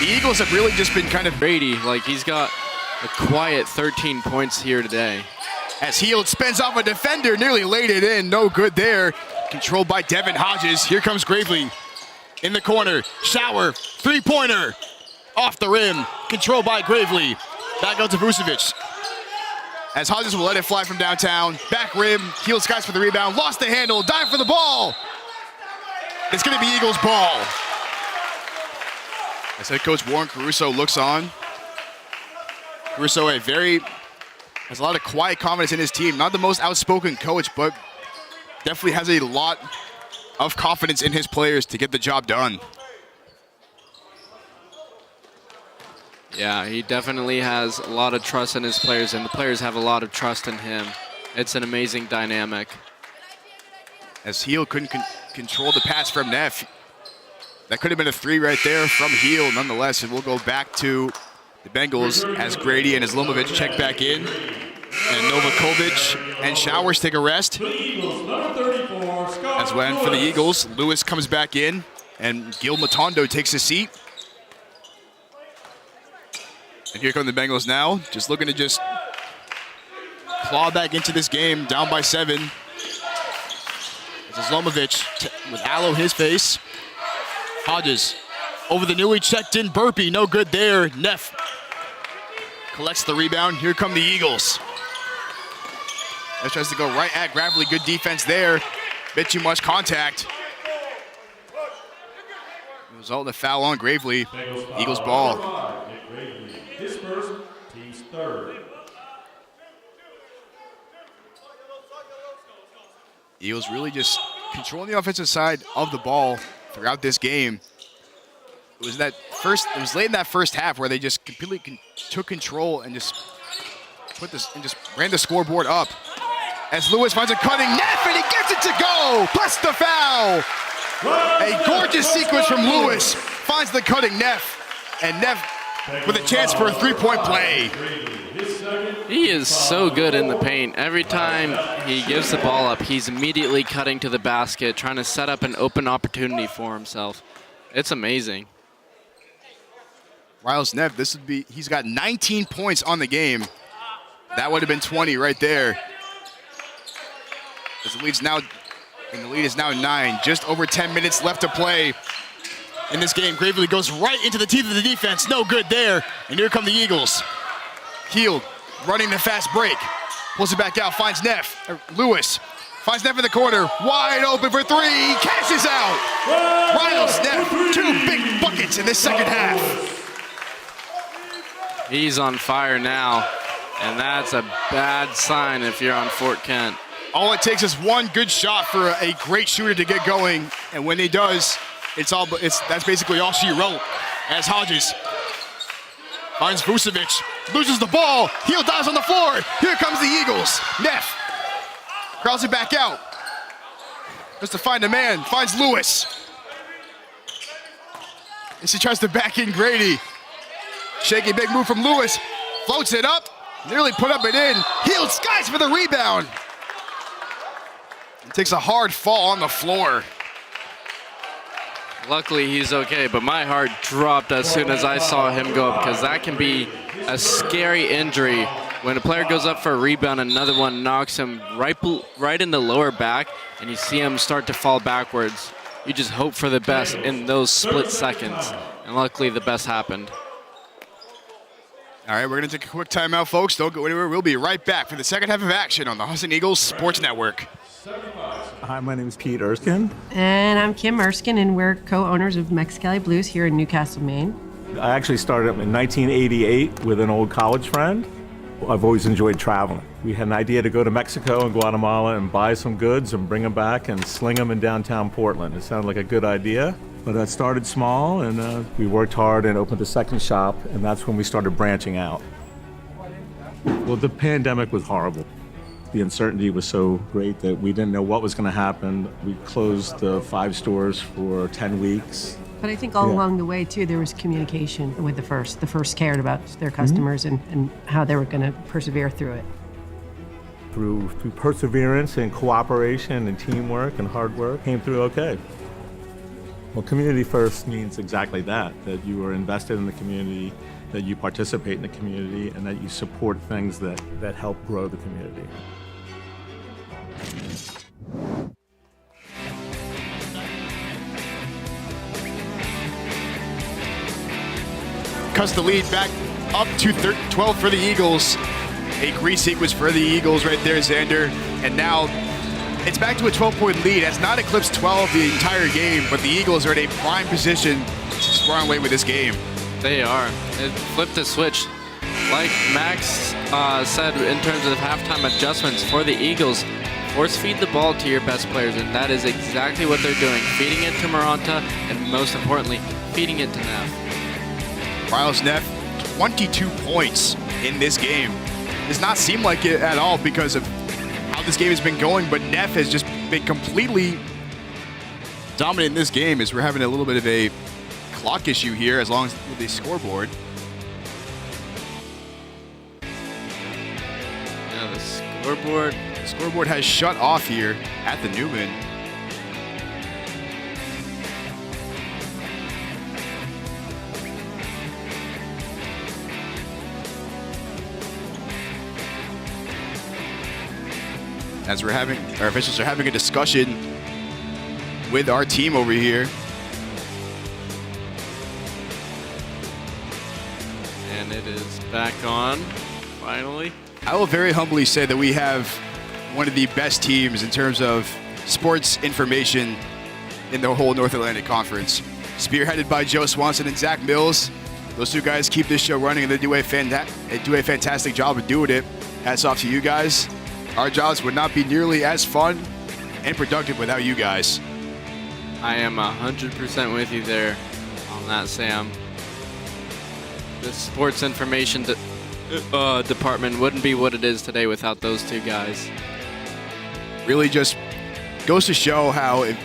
the Eagles have really just been kind of Brady. Like, he's got a quiet 13 points here today. As Heald spins off a defender, nearly laid it in. No good there. Controlled by Devin Hodges. Here comes Gravely in the corner. Shower, three-pointer. Off the rim. Controlled by Gravely. Back out to Vucevic. As Hodges will let it fly from downtown. Back rim. Heald skies for the rebound. Lost the handle. Dive for the ball. It's going to be Eagles ball. As head coach Warren Caruso looks on. Caruso has a lot of quiet confidence in his team. Not the most outspoken coach, but definitely has a lot of confidence in his players to get the job done. Yeah, he definitely has a lot of trust in his players, and the players have a lot of trust in him. It's an amazing dynamic. As Heald couldn't control the pass from Neff. That could have been a three right there from Heald, nonetheless. And we'll go back to the Bengals as Grady and Izlomovic check back in. And Novakovic and Showers take a rest. As when for the Eagles, Lewis comes back in, and Gil Matondo takes his seat. And here come the Bengals now, just looking to just claw back into this game, down by 7. This is Izlomovic with Allo in his face. Hodges over the newly checked in Burpee, no good there. Neff collects the rebound. Here come the Eagles. That tries to go right at Gravely. Good defense there. Bit too much contact. The result in a foul on Gravely. Eagles ball. His first, team's third. Eagles really just controlling the offensive side of the ball throughout this game. It was late in that first half where they just completely took control and just ran the scoreboard up. As Lewis finds a cutting Neff and he gets it to go. Plus the foul. A gorgeous sequence from Lewis. Finds the cutting Neff. And Neff with a chance for a three-point play. He is so good in the paint. Every time he gives the ball up, he's immediately cutting to the basket, trying to set up an open opportunity for himself. It's amazing. Riles Neff, he's got 19 points on the game. That would have been 20 right there. As the lead is now 9. Just over 10 minutes left to play in this game. Gravely goes right into the teeth of the defense. No good there. And here come the Eagles. Heald running the fast break. Pulls it back out, finds Neff. Lewis finds Neff in the corner. Wide open for three. Cashes out. Riles Neff, 2 big buckets in this second half. He's on fire now. And that's a bad sign if you're on Fort Kent. All it takes is one good shot for a great shooter to get going. And when he does, that's basically all she wrote. As Hodges finds Vucevic, loses the ball. Heald dives on the floor. Here comes the Eagles. Neff crowds it back out. Just to find a man, finds Lewis. And she tries to back in Grady. Shaky big move from Lewis. Floats it up. Nearly put up and in. Heald skies for the rebound. It takes a hard fall on the floor. Luckily, he's okay, but my heart dropped as soon as I saw him go up, because that can be a scary injury when a player goes up for a rebound and another one knocks him right in the lower back, and you see him start to fall backwards. you just hope for the best in those split seconds. And luckily, the best happened. All right, we're going to take a quick timeout, folks. Don't go anywhere. We'll be right back for the second half of action on the Husson Eagles Sports Network. Hi, my name is Pete Erskine. And I'm Kim Erskine, and we're co-owners of Mexicali Blues here in Newcastle, Maine. I actually started up in 1988 with an old college friend. I've always enjoyed traveling. We had an idea to go to Mexico and Guatemala and buy some goods and bring them back and sling them in downtown Portland. It sounded like a good idea, but I started small, and we worked hard and opened a second shop, and that's when we started branching out. Well, the pandemic was horrible. The uncertainty was so great that we didn't know what was going to happen. We closed the 5 stores for 10 weeks. But I think all along the way, too, there was communication with the First. The First cared about their customers and how they were going to persevere through it. Through perseverance and cooperation and teamwork and hard work, came through okay. Well, community first means exactly that you are invested in the community, that you participate in the community, and that you support things that help grow the community. Cuts the lead back up to 12 for the Eagles. A great sequence for the Eagles right there, Xander. And now it's back to a 12-point lead. Has not eclipsed 12 the entire game, but the Eagles are in a prime position to score away with this game. They are. It flipped the switch. Like Max said in terms of halftime adjustments for the Eagles, force feed the ball to your best players, and that is exactly what they're doing. Feeding it to Maranta, and most importantly, feeding it to Neff. Riles Neff, 22 points in this game. Does not seem like it at all because of how this game has been going, but Neff has just been completely dominant in this game as we're having a little bit of a clock issue here as long as with the scoreboard. Yeah, the scoreboard has shut off here at the Newman. As our officials are having a discussion with our team over here. And it is back on, finally. I will very humbly say that we have one of the best teams in terms of sports information in the whole North Atlantic Conference. Spearheaded by Joe Swanson and Zach Mills. Those two guys keep this show running, and they do a fantastic job of doing it. Hats off to you guys. Our jobs would not be nearly as fun and productive without you guys. I am 100% with you there on that, Sam. The sports information department wouldn't be what it is today without those two guys. Really just goes to show how if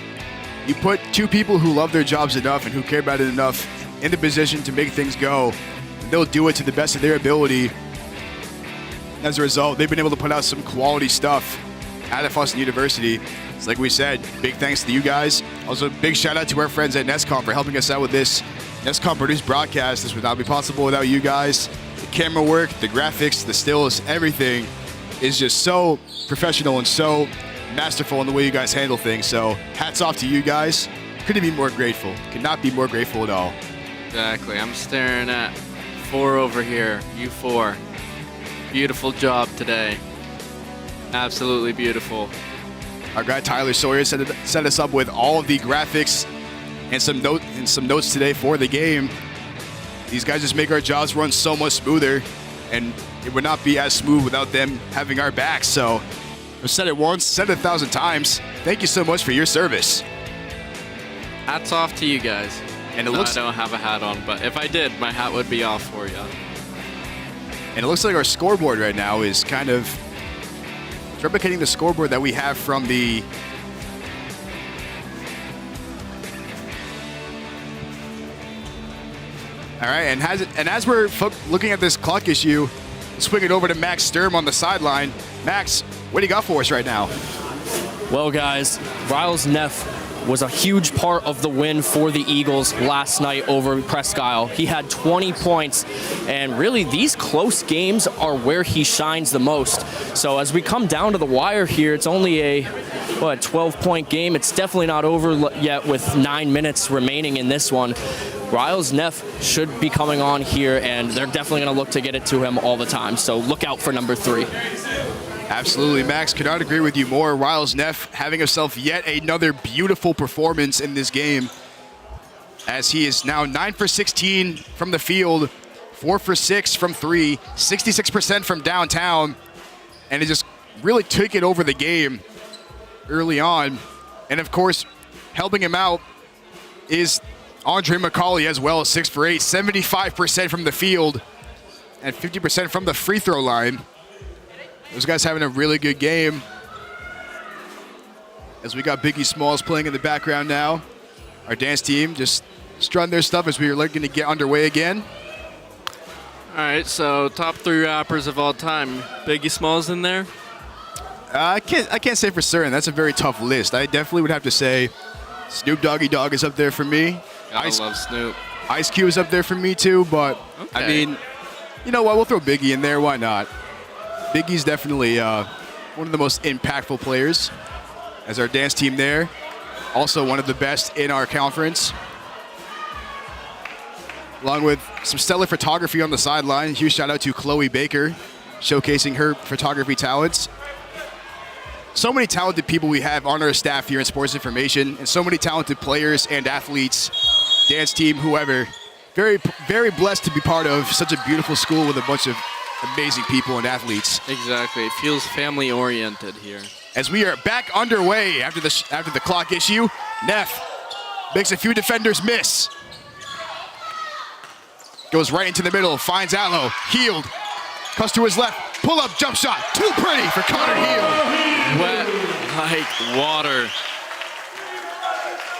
you put two people who love their jobs enough and who care about it enough in the position to make things go, they'll do it to the best of their ability. As a result, they've been able to put out some quality stuff out of Husson University. It's like we said, big thanks to you guys. Also, big shout out to our friends at NESCOM for helping us out with this NESCOM produced broadcast. This would not be possible without you guys. The camera work, the graphics, the stills, everything is just so professional and so masterful in the way you guys handle things. So hats off to you guys. Couldn't be more grateful. Could not be more grateful at all. Exactly. I'm staring at 4 over here. You 4. Beautiful job today. Absolutely beautiful. Our guy Tyler Sawyer set us up with all of the graphics and some notes today for the game. These guys just make our jobs run so much smoother, and it would not be as smooth without them having our backs. So I've said it once, said it 1,000 times. Thank you so much for your service. Hats off to you guys. And it no, looks I don't have a hat on, but if I did, my hat would be off for you. And it looks like our scoreboard right now is kind of replicating the scoreboard that we have from the all right, and as we're looking at this clock issue, swing it over to Max Sturm on the sideline. Max, what do you got for us right now? Well, guys, Riles Neff was a huge part of the win for the Eagles last night over Presque Isle. He had 20 points, and really these close games are where he shines the most. So as we come down to the wire here, it's only a 12-point game. It's definitely not over yet with 9 minutes remaining in this one. Riles Neff should be coming on here, and they're definitely going to look to get it to him all the time. So look out for number 3. Absolutely, Max. Could not agree with you more. Riles Neff having himself yet another beautiful performance in this game, as he is now 9 for 16 from the field, 4 for 6 from 3, 66% from downtown, and it just really took it over the game early on. And of course, helping him out is Andre McCauley as well, 6 for 8, 75% from the field and 50% from the free throw line. Those guys having a really good game. As we got Biggie Smalls playing in the background now. Our dance team just strutting their stuff as we are looking to get underway again. All right, so top 3 rappers of all time. Biggie Smalls in there? I can't say for certain. That's a very tough list. I definitely would have to say Snoop Doggy Dogg is up there for me. I love Snoop. Ice Cube is up there for me too, but okay. I mean, you know what? We'll throw Biggie in there. Why not? Biggie's definitely one of the most impactful players as our dance team there. Also one of the best in our conference. Along with some stellar photography on the sideline. Huge shout out to Chloe Baker, showcasing her photography talents. So many talented people we have on our staff here in Sports Information, and so many talented players and athletes, dance team, whoever. Very, very blessed to be part of such a beautiful school with a bunch of amazing people and athletes. Exactly. It feels family oriented here. As we are back underway after the clock issue, Neff makes a few defenders miss. Goes right into the middle, finds Allo, Healed, cuts to his left, pull up, jump shot, too pretty for Connor Healed. Wet like water.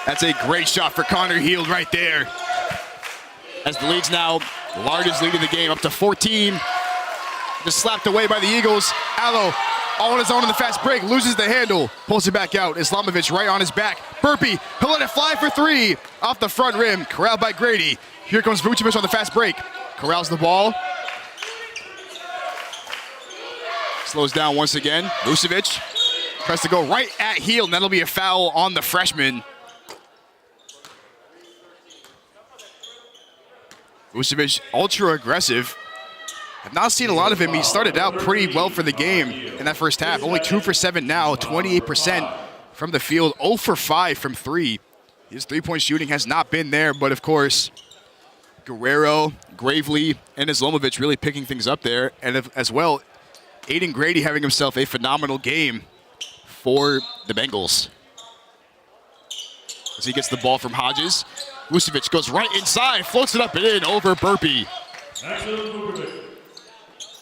That's a great shot for Connor Healed right there. As the lead's now the largest lead of the game, up to 14. Just slapped away by the Eagles. Allo all on his own in the fast break, loses the handle, pulls it back out. Islamovich right on his back. Burpee, he'll let it fly for 3. Off the front rim, corralled by Grady. Here comes Vucevic on the fast break. Corrals the ball. Slows down once again. Vucevic tries to go right at Heel, and that'll be a foul on the freshman. Vucevic, ultra aggressive. I've not seen a lot of him. He started out pretty well for the game in that first half. Only 2 for 7 now, 28% from the field, 0 for 5 from 3. His three-point shooting has not been there, but of course, Guerrero, Gravely, and Islamovich really picking things up there. And as well, Aiden Grady having himself a phenomenal game for the Bengals. As he gets the ball from Hodges, Vucevic goes right inside, floats it up and in over Burpee.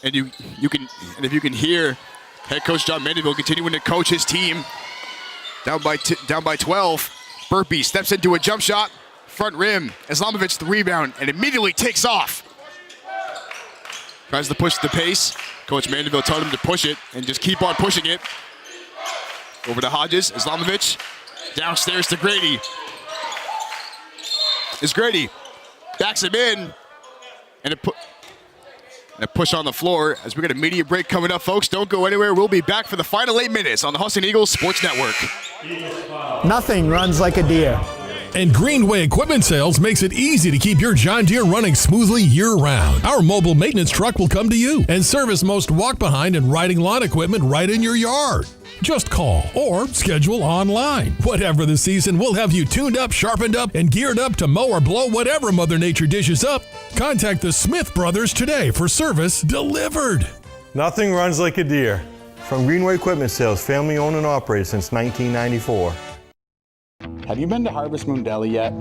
And if you can hear head coach John Mandeville continuing to coach his team down by 12. Burpee steps into a jump shot, front rim. Islamovich the rebound and immediately takes off. Tries to push the pace. Coach Mandeville told him to push it and just keep on pushing it. Over to Hodges, Islamovich downstairs to Grady. Is Grady backs him in and a push on the floor as we got a media break coming up, folks. Don't go anywhere. We'll be back for the final 8 minutes on the Husson Eagles Sports Network. Nothing runs like a deer. And Greenway Equipment Sales makes it easy to keep your John Deere running smoothly year-round. Our mobile maintenance truck will come to you and service most walk-behind and riding lawn equipment right in your yard. Just call or schedule online. Whatever the season, we'll have you tuned up, sharpened up, and geared up to mow or blow whatever Mother Nature dishes up. Contact the Smith Brothers today for service delivered. Nothing runs like a deer. From Greenway Equipment Sales, family owned and operated since 1994. Have you been to Harvest Moon Deli yet?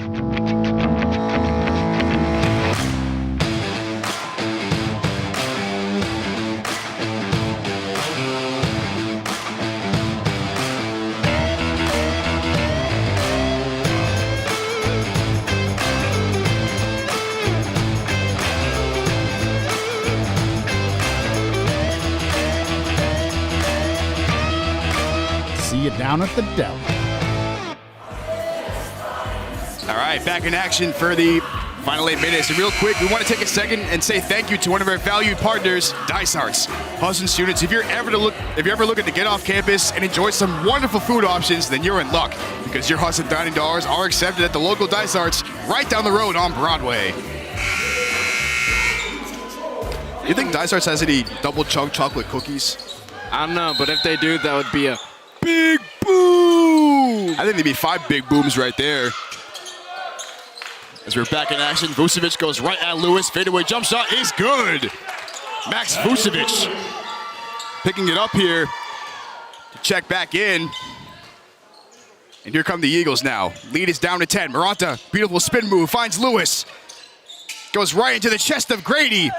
See you down at the deli. All right, back in action for the final 8 minutes. And real quick, we want to take a second and say thank you to one of our valued partners, Dice Arts. Husson students, if you're ever looking to get off campus and enjoy some wonderful food options, then you're in luck, because your Husson dining dollars are accepted at the local Dice Arts right down the road on Broadway. You think Dice Arts has any double chunk chocolate cookies? I don't know, but if they do, that would be a big boom. I think there'd be 5 big booms right there. As we're back in action, Vucevic goes right at Lewis. Fadeaway jump shot is good. Max Vucevic picking it up here to check back in. And here come the Eagles now. Lead is down to 10. Maranta, beautiful spin move, finds Lewis. Goes right into the chest of Grady.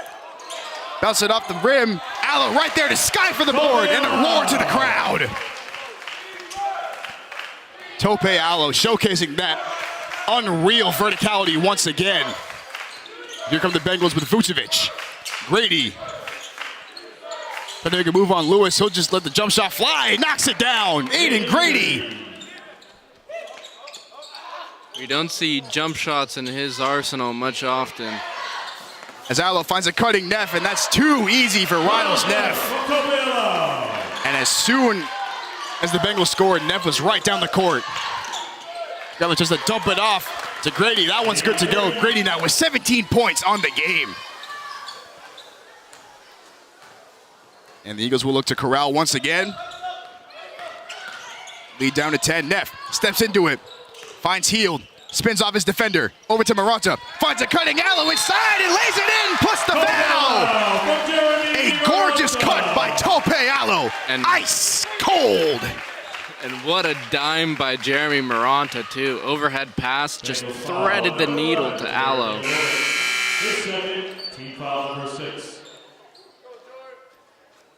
Bounce it off the rim. Allo right there to Sky for the board, and a roar to the crowd. Tope Allo showcasing that unreal verticality once again. Here come the Bengals with Vucevic. Grady. Trying to make a move on Lewis. He'll just let the jump shot fly. Knocks it down. Aiden Grady. We don't see jump shots in his arsenal much often. As Allo finds a cutting Neff, and that's too easy for Riles Neff. And as soon as the Bengals scored, Neff was right down the court. Got just to dump it off to Grady. That one's good to go. Grady now with 17 points on the game. And the Eagles will look to corral once again. Lead down to 10. Neff steps into it. Finds Heald. Spins off his defender. Over to Maranta. Finds a cutting Allo inside and lays it in. Plus the foul. A gorgeous cut by Tope Allo. And ice cold. And what a dime by Jeremy Maranta, too. Overhead pass, just threaded the needle to Allo.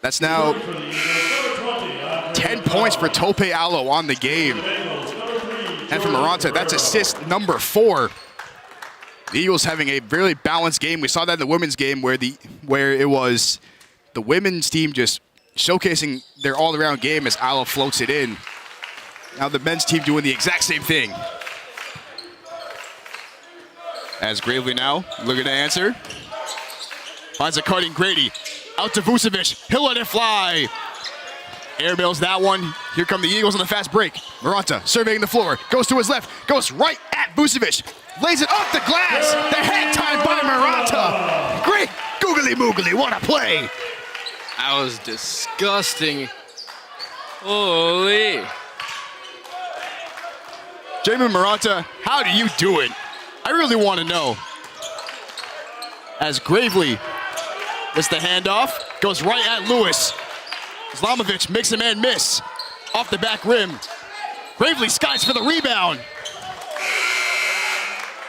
That's now 10 points for Tope Allo on the game. And for Maranta, that's assist number 4. The Eagles having a really balanced game. We saw that in the women's game where it was the women's team just showcasing their all-around game as Allo floats it in. Now the men's team doing the exact same thing. As Gravely now looking to answer. Finds a cutting Grady. Out to Vucevic. He'll let it fly. Airmails that one. Here come the Eagles on the fast break. Maranta surveying the floor. Goes to his left. Goes right at Vucevic. Lays it off the glass. The head time by Maranta. Great googly moogly. What a play. That was disgusting. Holy. Jamie Maranta, how do you do it? I really want to know. As Gravely gets the handoff. Goes right at Lewis. Islamovic makes a man miss. Off the back rim. Gravely skies for the rebound.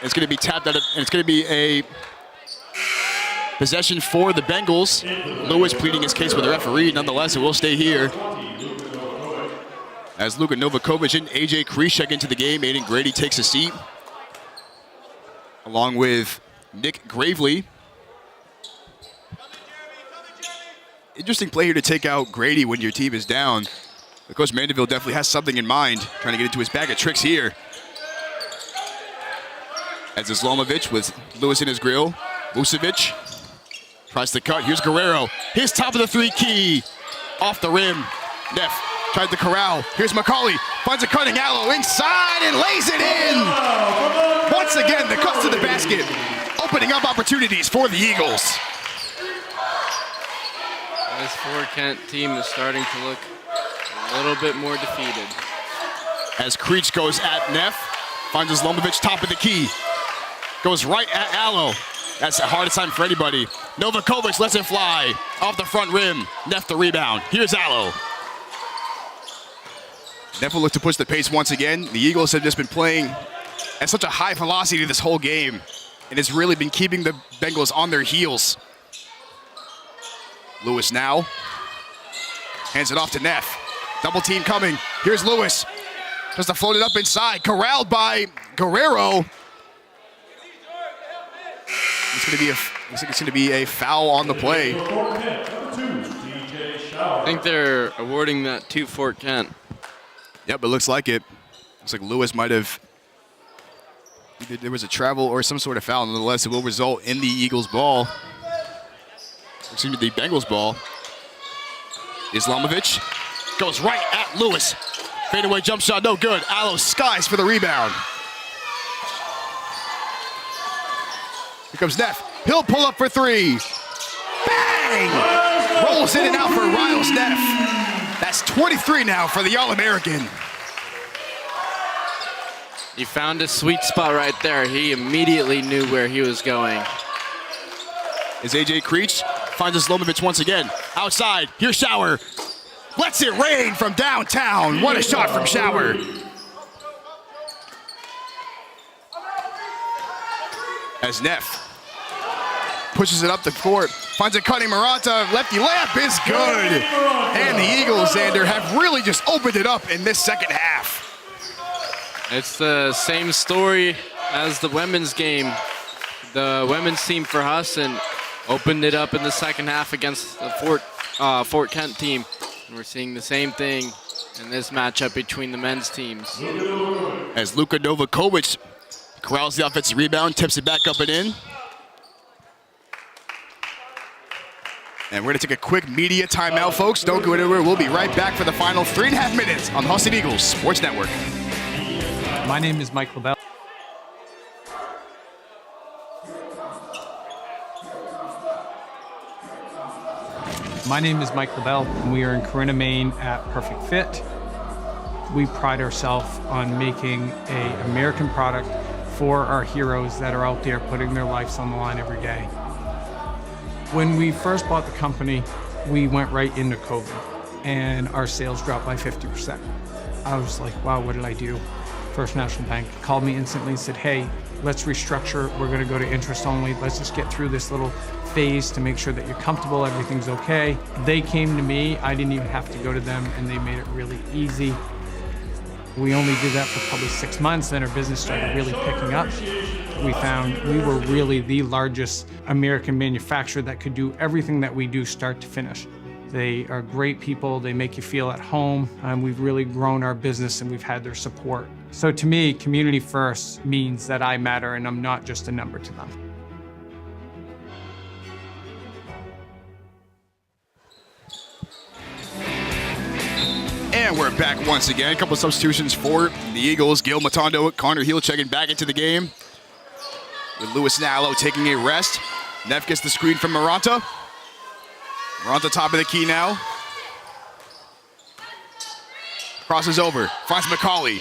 It's going to be tapped out, and it's going to be a possession for the Bengals. Lewis pleading his case with the referee. Nonetheless, it will stay here. As Luka Novakovic and AJ Kreesh check into the game, Aiden Grady takes a seat. Along with Nick Gravely. Interesting play here to take out Grady when your team is down. Of course, Mandeville definitely has something in mind, trying to get into his bag of tricks here. As Islamovic with Lewis in his grill. Vucevic tries to cut. Here's Guerrero. His top of the 3 key. Off the rim. Neff tried to corral. Here's McCauley. Finds a cutting Allo inside and lays it in. Once again, the cuts to the basket. Opening up opportunities for the Eagles. This Fort Kent team is starting to look a little bit more defeated. As Creech goes at Neff, finds Islamovic top of the key. Goes right at Allo. That's the hardest time for anybody. Novakovic lets it fly. Off the front rim. Neff the rebound. Here's Allo. Neff will look to push the pace once again. The Eagles have just been playing at such a high velocity this whole game. And it's really been keeping the Bengals on their heels. Lewis now. Hands it off to Neff. Double team coming. Here's Lewis. Tries to float it up inside. Corralled by Guerrero. Looks like it's going to be a foul on the play. I think they're awarding that to Fort Kent. Yep, it looks like it. Looks like Lewis might have There was a travel or some sort of foul. Nonetheless, it will result in the Eagles ball. Excuse me, the Bengals ball. Islamovic goes right at Lewis. Fadeaway jump shot, no good. Allo skies for the rebound. Here comes Neff. He'll pull up for three. Bang! Rolls in and out for Riles Neff. That's 23 now for the All-American. He found a sweet spot right there. He immediately knew where he was going. As AJ Creech finds Islamovic once again. Outside, here's Shower. Lets it rain from downtown. What a shot from Shower. As Neff pushes it up the court, finds a cutting Maranta. Lefty layup is good. And the Eagles, Xander, have really just opened it up in this second half. It's the same story as the women's game. The women's team for Husson opened it up in the second half against the Fort Kent team. And we're seeing the same thing in this matchup between the men's teams. As Luka Novakovic corrals the offensive rebound, tips it back up and in. And we're going to take a quick media timeout, folks. Don't go anywhere. We'll be right back for the final 3.5 minutes on the Husson Eagles Sports Network. My name is Mike LaBelle. My name is Mike LaBelle, and we are in Corinna, Maine at Perfect Fit. We pride ourselves on making an American product for our heroes that are out there putting their lives on the line every day. When we first bought the company, we went right into COVID, and our sales dropped by 50%. I was like, wow, what did I do? First National Bank called me instantly and said, hey, let's restructure. We're gonna go to interest only. Let's just get through this little phase to make sure that you're comfortable, everything's okay. They came to me, I didn't even have to go to them, and they made it really easy. We only did that for probably 6 months, then our business started really picking up. We found we were really the largest American manufacturer that could do everything that we do start to finish. They are great people, they make you feel at home, and we've really grown our business and we've had their support. So to me, community first means that I matter and I'm not just a number to them. And we're back once again. A couple of substitutions for the Eagles. Gil Matondo, Connor Heel checking back into the game. With Lewis Nallo taking a rest. Neff gets the screen from Maranta. Maranta top of the key now. Crosses over, finds McCauley.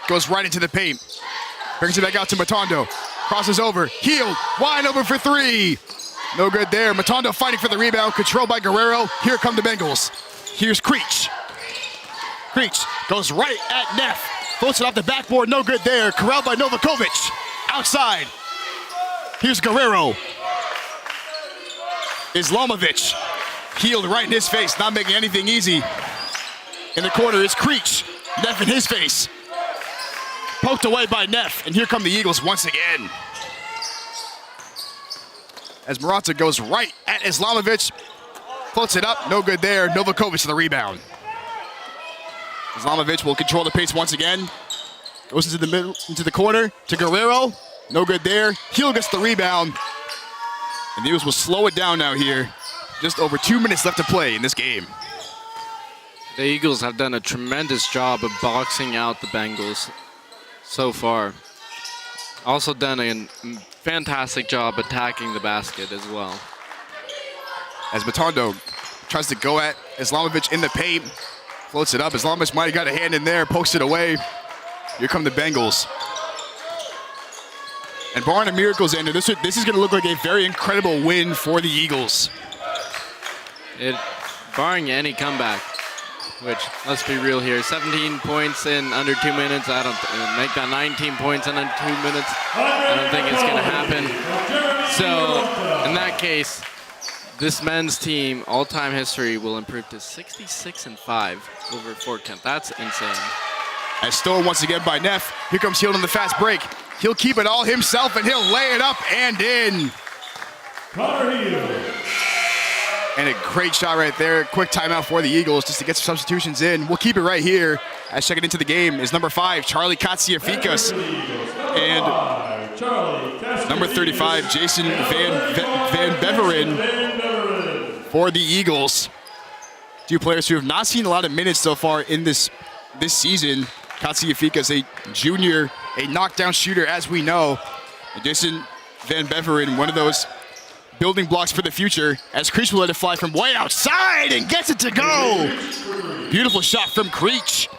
Goes right into the paint. Brings it back out to Matondo. Crosses over, Heel, wide open for three. No good there. Matondo fighting for the rebound, controlled by Guerrero. Here come the Bengals. Here's Creech. Creech goes right at Neff. Floats it off the backboard, no good there. Corralled by Novakovic. Outside. Here's Guerrero. Islamovic. Healed right in his face, not making anything easy. In the corner is Creech. Neff in his face. Poked away by Neff, and here come the Eagles once again. As Maranta goes right at Islamovic. Floats it up, no good there. Novakovic to the rebound. Islamovic will control the pace once again. Goes into the middle, into the corner to Guerrero. No good there. Heel gets the rebound. And the Eagles will slow it down now here. Just over 2 minutes left to play in this game. The Eagles have done a tremendous job of boxing out the Bengals so far. Also done a fantastic job attacking the basket as well. As Matondo tries to go at Islamovic in the paint. Floats it up. Islamovic might have got a hand in there, pokes it away. Here come the Bengals. And barring a miracle, Xander, this is going to look like a very incredible win for the Eagles. Barring any comeback, which, let's be real here, 17 points in under 2 minutes. I don't make that 19 points in under 2 minutes. I don't think it's going to happen. So, in that case, this men's team, all-time history, will improve to 66-5 over Fort Kent. That's insane. As stolen once again by Neff. Here comes Hield on the fast break. He'll keep it all himself, and he'll lay it up and in. Connor Hield. And a great shot right there. Quick timeout for the Eagles just to get some substitutions in. We'll keep it right here. As checking into the game is number 5, Charlie Katsiafikas. and number 35, Jason Van Beveren for the Eagles. Two players who have not seen a lot of minutes so far in this season. Katsiafika is a junior, a knockdown shooter, as we know. And Jason Van Beveren, one of those building blocks for the future, as Creech will let it fly from way outside and gets it to go. Beautiful shot from Creech.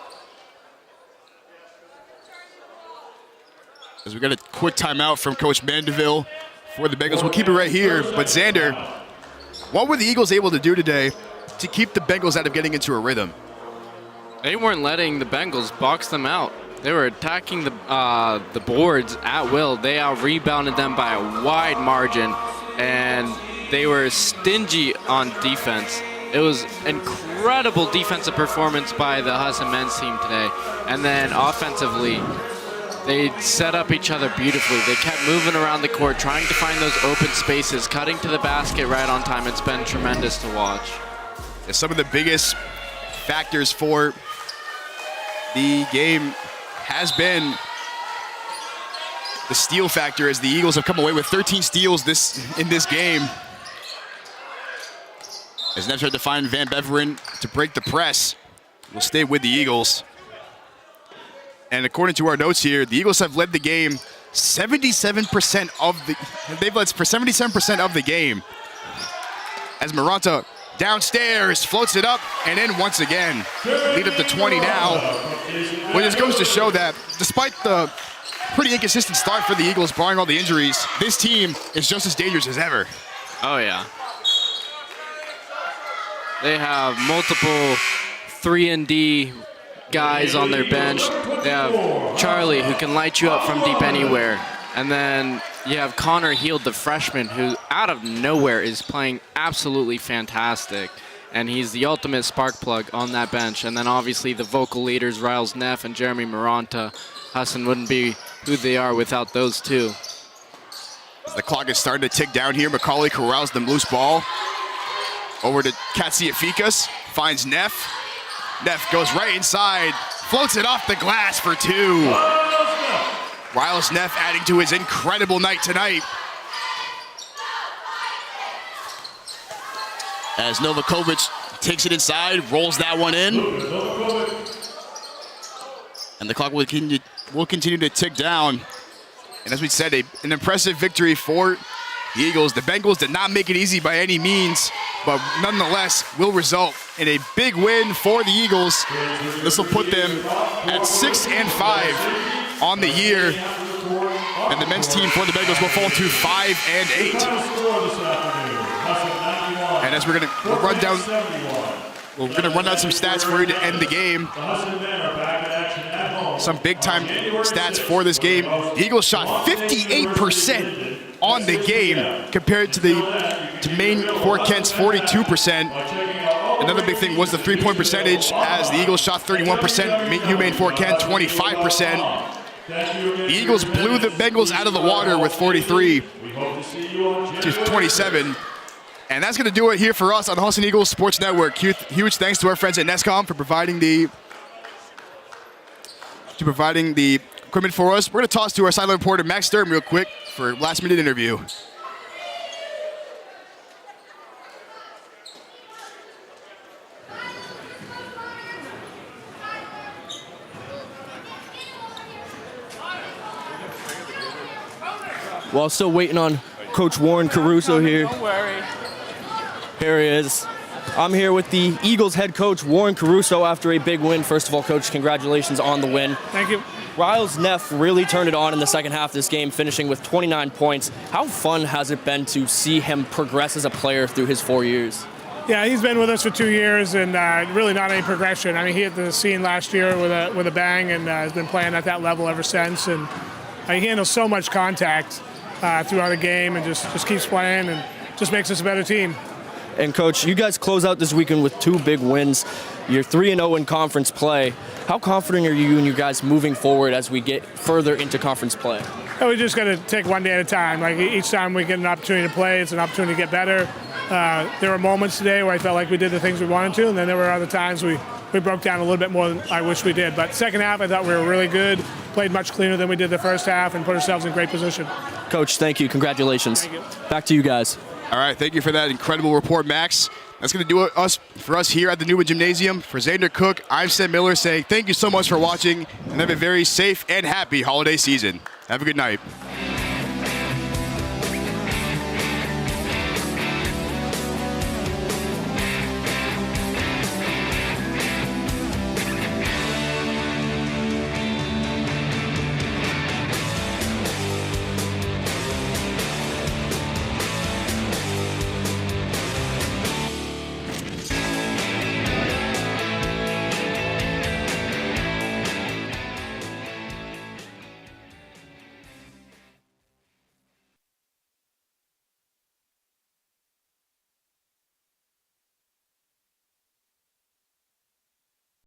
As we got a quick timeout from Coach Mandeville for the Bengals. We'll keep it right here. But Xander, what were the Eagles able to do today to keep the Bengals out of getting into a rhythm? They weren't letting the Bengals box them out. They were attacking the boards at will. They out-rebounded them by a wide margin, and they were stingy on defense. It was incredible defensive performance by the Husson men's team today. And then offensively, they set up each other beautifully. They kept moving around the court, trying to find those open spaces, cutting to the basket right on time. It's been tremendous to watch. Some of the biggest factors for the game has been the steal factor, as the Eagles have come away with 13 steals in this game. As Neff tried to find Van Beveren to break the press, will stay with the Eagles. And according to our notes here, the Eagles have led the game 77% of the. They've led for 77% of the game. As Maranta downstairs floats it up and in once again. Lead up to 20 now. Well, this goes to show that despite the pretty inconsistent start for the Eagles, barring all the injuries, this team is just as dangerous as ever. Oh yeah. They have multiple 3-and-D guys on their bench. They have Charlie, who can light you up from deep anywhere. And then you have Connor Heald, the freshman, who out of nowhere is playing absolutely fantastic. And he's the ultimate spark plug on that bench. And then obviously the vocal leaders, Riles Neff and Jeremy Maranta. Husson wouldn't be who they are without those two. The clock is starting to tick down here. Macaulay corrals the loose ball. Over to Katsiafikas, finds Neff. Neff goes right inside, floats it off the glass for two. Riles Neff adding to his incredible night tonight. As Novakovic takes it inside, rolls that one in. And the clock will continue to tick down. And as we said, an impressive victory for the Eagles. The Bengals did not make it easy by any means, but nonetheless will result in a big win for the Eagles. This will put them at 6-5 on the year, and the men's team for the Bengals will fall to 5-8. And as we're gonna run down some stats for you to end the game. Some big-time stats for this game. The Eagles shot 58% on the game compared to Maine Fort Kent's 42%. Another big thing was the three-point percentage, as the Eagles shot 31%, Maine Fort Kent 25%. The Eagles blew the Bengals out of the water with 43-27. And that's going to do it here for us on the Husson Eagles Sports Network. Huge thanks to our friends at Nescom for providing the equipment for us. We're going to toss to our sideline reporter, Max Sturm, real quick for a last-minute interview. While still waiting on Coach Warren Caruso here. Don't worry. Here he is. I'm here with the Eagles head coach, Warren Caruso, after a big win. First of all, Coach, congratulations on the win. Thank you. Riles Neff really turned it on in the second half of this game, finishing with 29 points. How fun has it been to see him progress as a player through his 4 years? Yeah, he's been with us for 2 years, and really not any progression. I mean, he hit the scene last year with a bang, and has been playing at that level ever since. And he handles so much contact throughout the game, and just keeps playing, and just makes us a better team. And Coach, you guys close out this weekend with 2 big wins. You're 3-0 in conference play. How confident are you and you guys moving forward as we get further into conference play? We just got to take one day at a time. Like each time we get an opportunity to play, it's an opportunity to get better. There were moments today where I felt like we did the things we wanted to, and then there were other times we we broke down a little bit more than I wish we did. But second half, I thought we were really good, played much cleaner than we did the first half, and put ourselves in great position. Coach, thank you. Congratulations. Thank you. Back to you guys. All right, thank you for that incredible report, Max. That's going to do it for us here at the Newman Gymnasium. For Xander Cook, I'm Sam Miller saying thank you so much for watching, and have a very safe and happy holiday season. Have a good night.